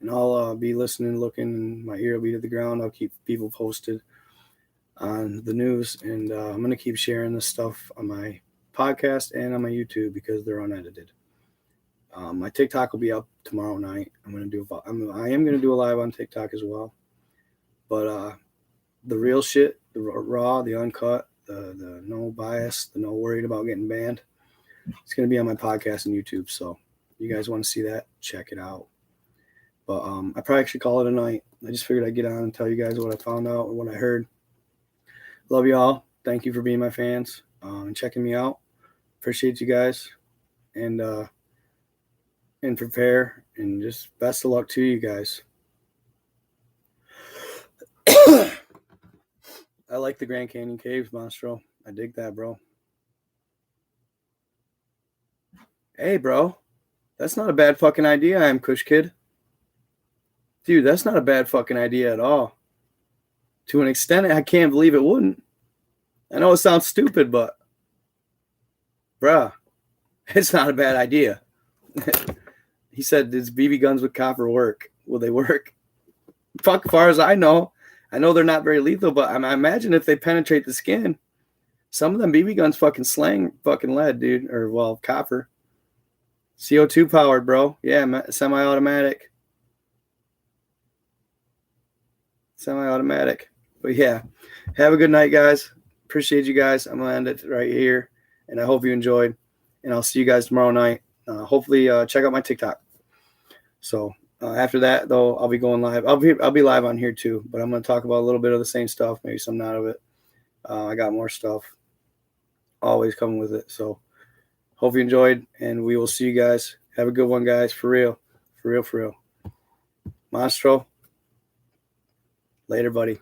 And I'll be listening, looking, and my ear will be to the ground. I'll keep people posted on the news, and I'm going to keep sharing this stuff on my podcast and on my YouTube because they're unedited. My TikTok will be up tomorrow night. I am going to do a live on TikTok as well. But the real shit, the raw, the uncut, the no bias, the no worried about getting banned, it's going to be on my podcast and YouTube. So you guys want to see that, check it out. But I probably should call it a night. I just figured I'd get on and tell you guys what I found out and what I heard. Love you all. Thank you for being my fans and checking me out. Appreciate you guys. And prepare. And just best of luck to you guys. I like the Grand Canyon Caves, Monstro. I dig that, bro. Hey, bro. That's not a bad fucking idea, I am Kush Kid. Dude, that's not a bad fucking idea at all. To an extent, I can't believe it wouldn't. I know it sounds stupid, but bruh, it's not a bad idea. He said, does BB guns with copper work? Will they work? Fuck, as far as I know they're not very lethal, but I imagine if they penetrate the skin, some of them BB guns fucking slang fucking lead, dude. Or, well, copper. CO2 powered, bro. Yeah, semi-automatic. But yeah, have a good night, guys. Appreciate you guys. I'm going to end it right here. And I hope you enjoyed. And I'll see you guys tomorrow night. Hopefully, check out my TikTok. So after that, though, I'll be going live. I'll be live on here, too. But I'm going to talk about a little bit of the same stuff, maybe some not of it. I got more stuff always coming with it. So hope you enjoyed. And we will see you guys. Have a good one, guys. For real. For real. Monstro. Later, buddy.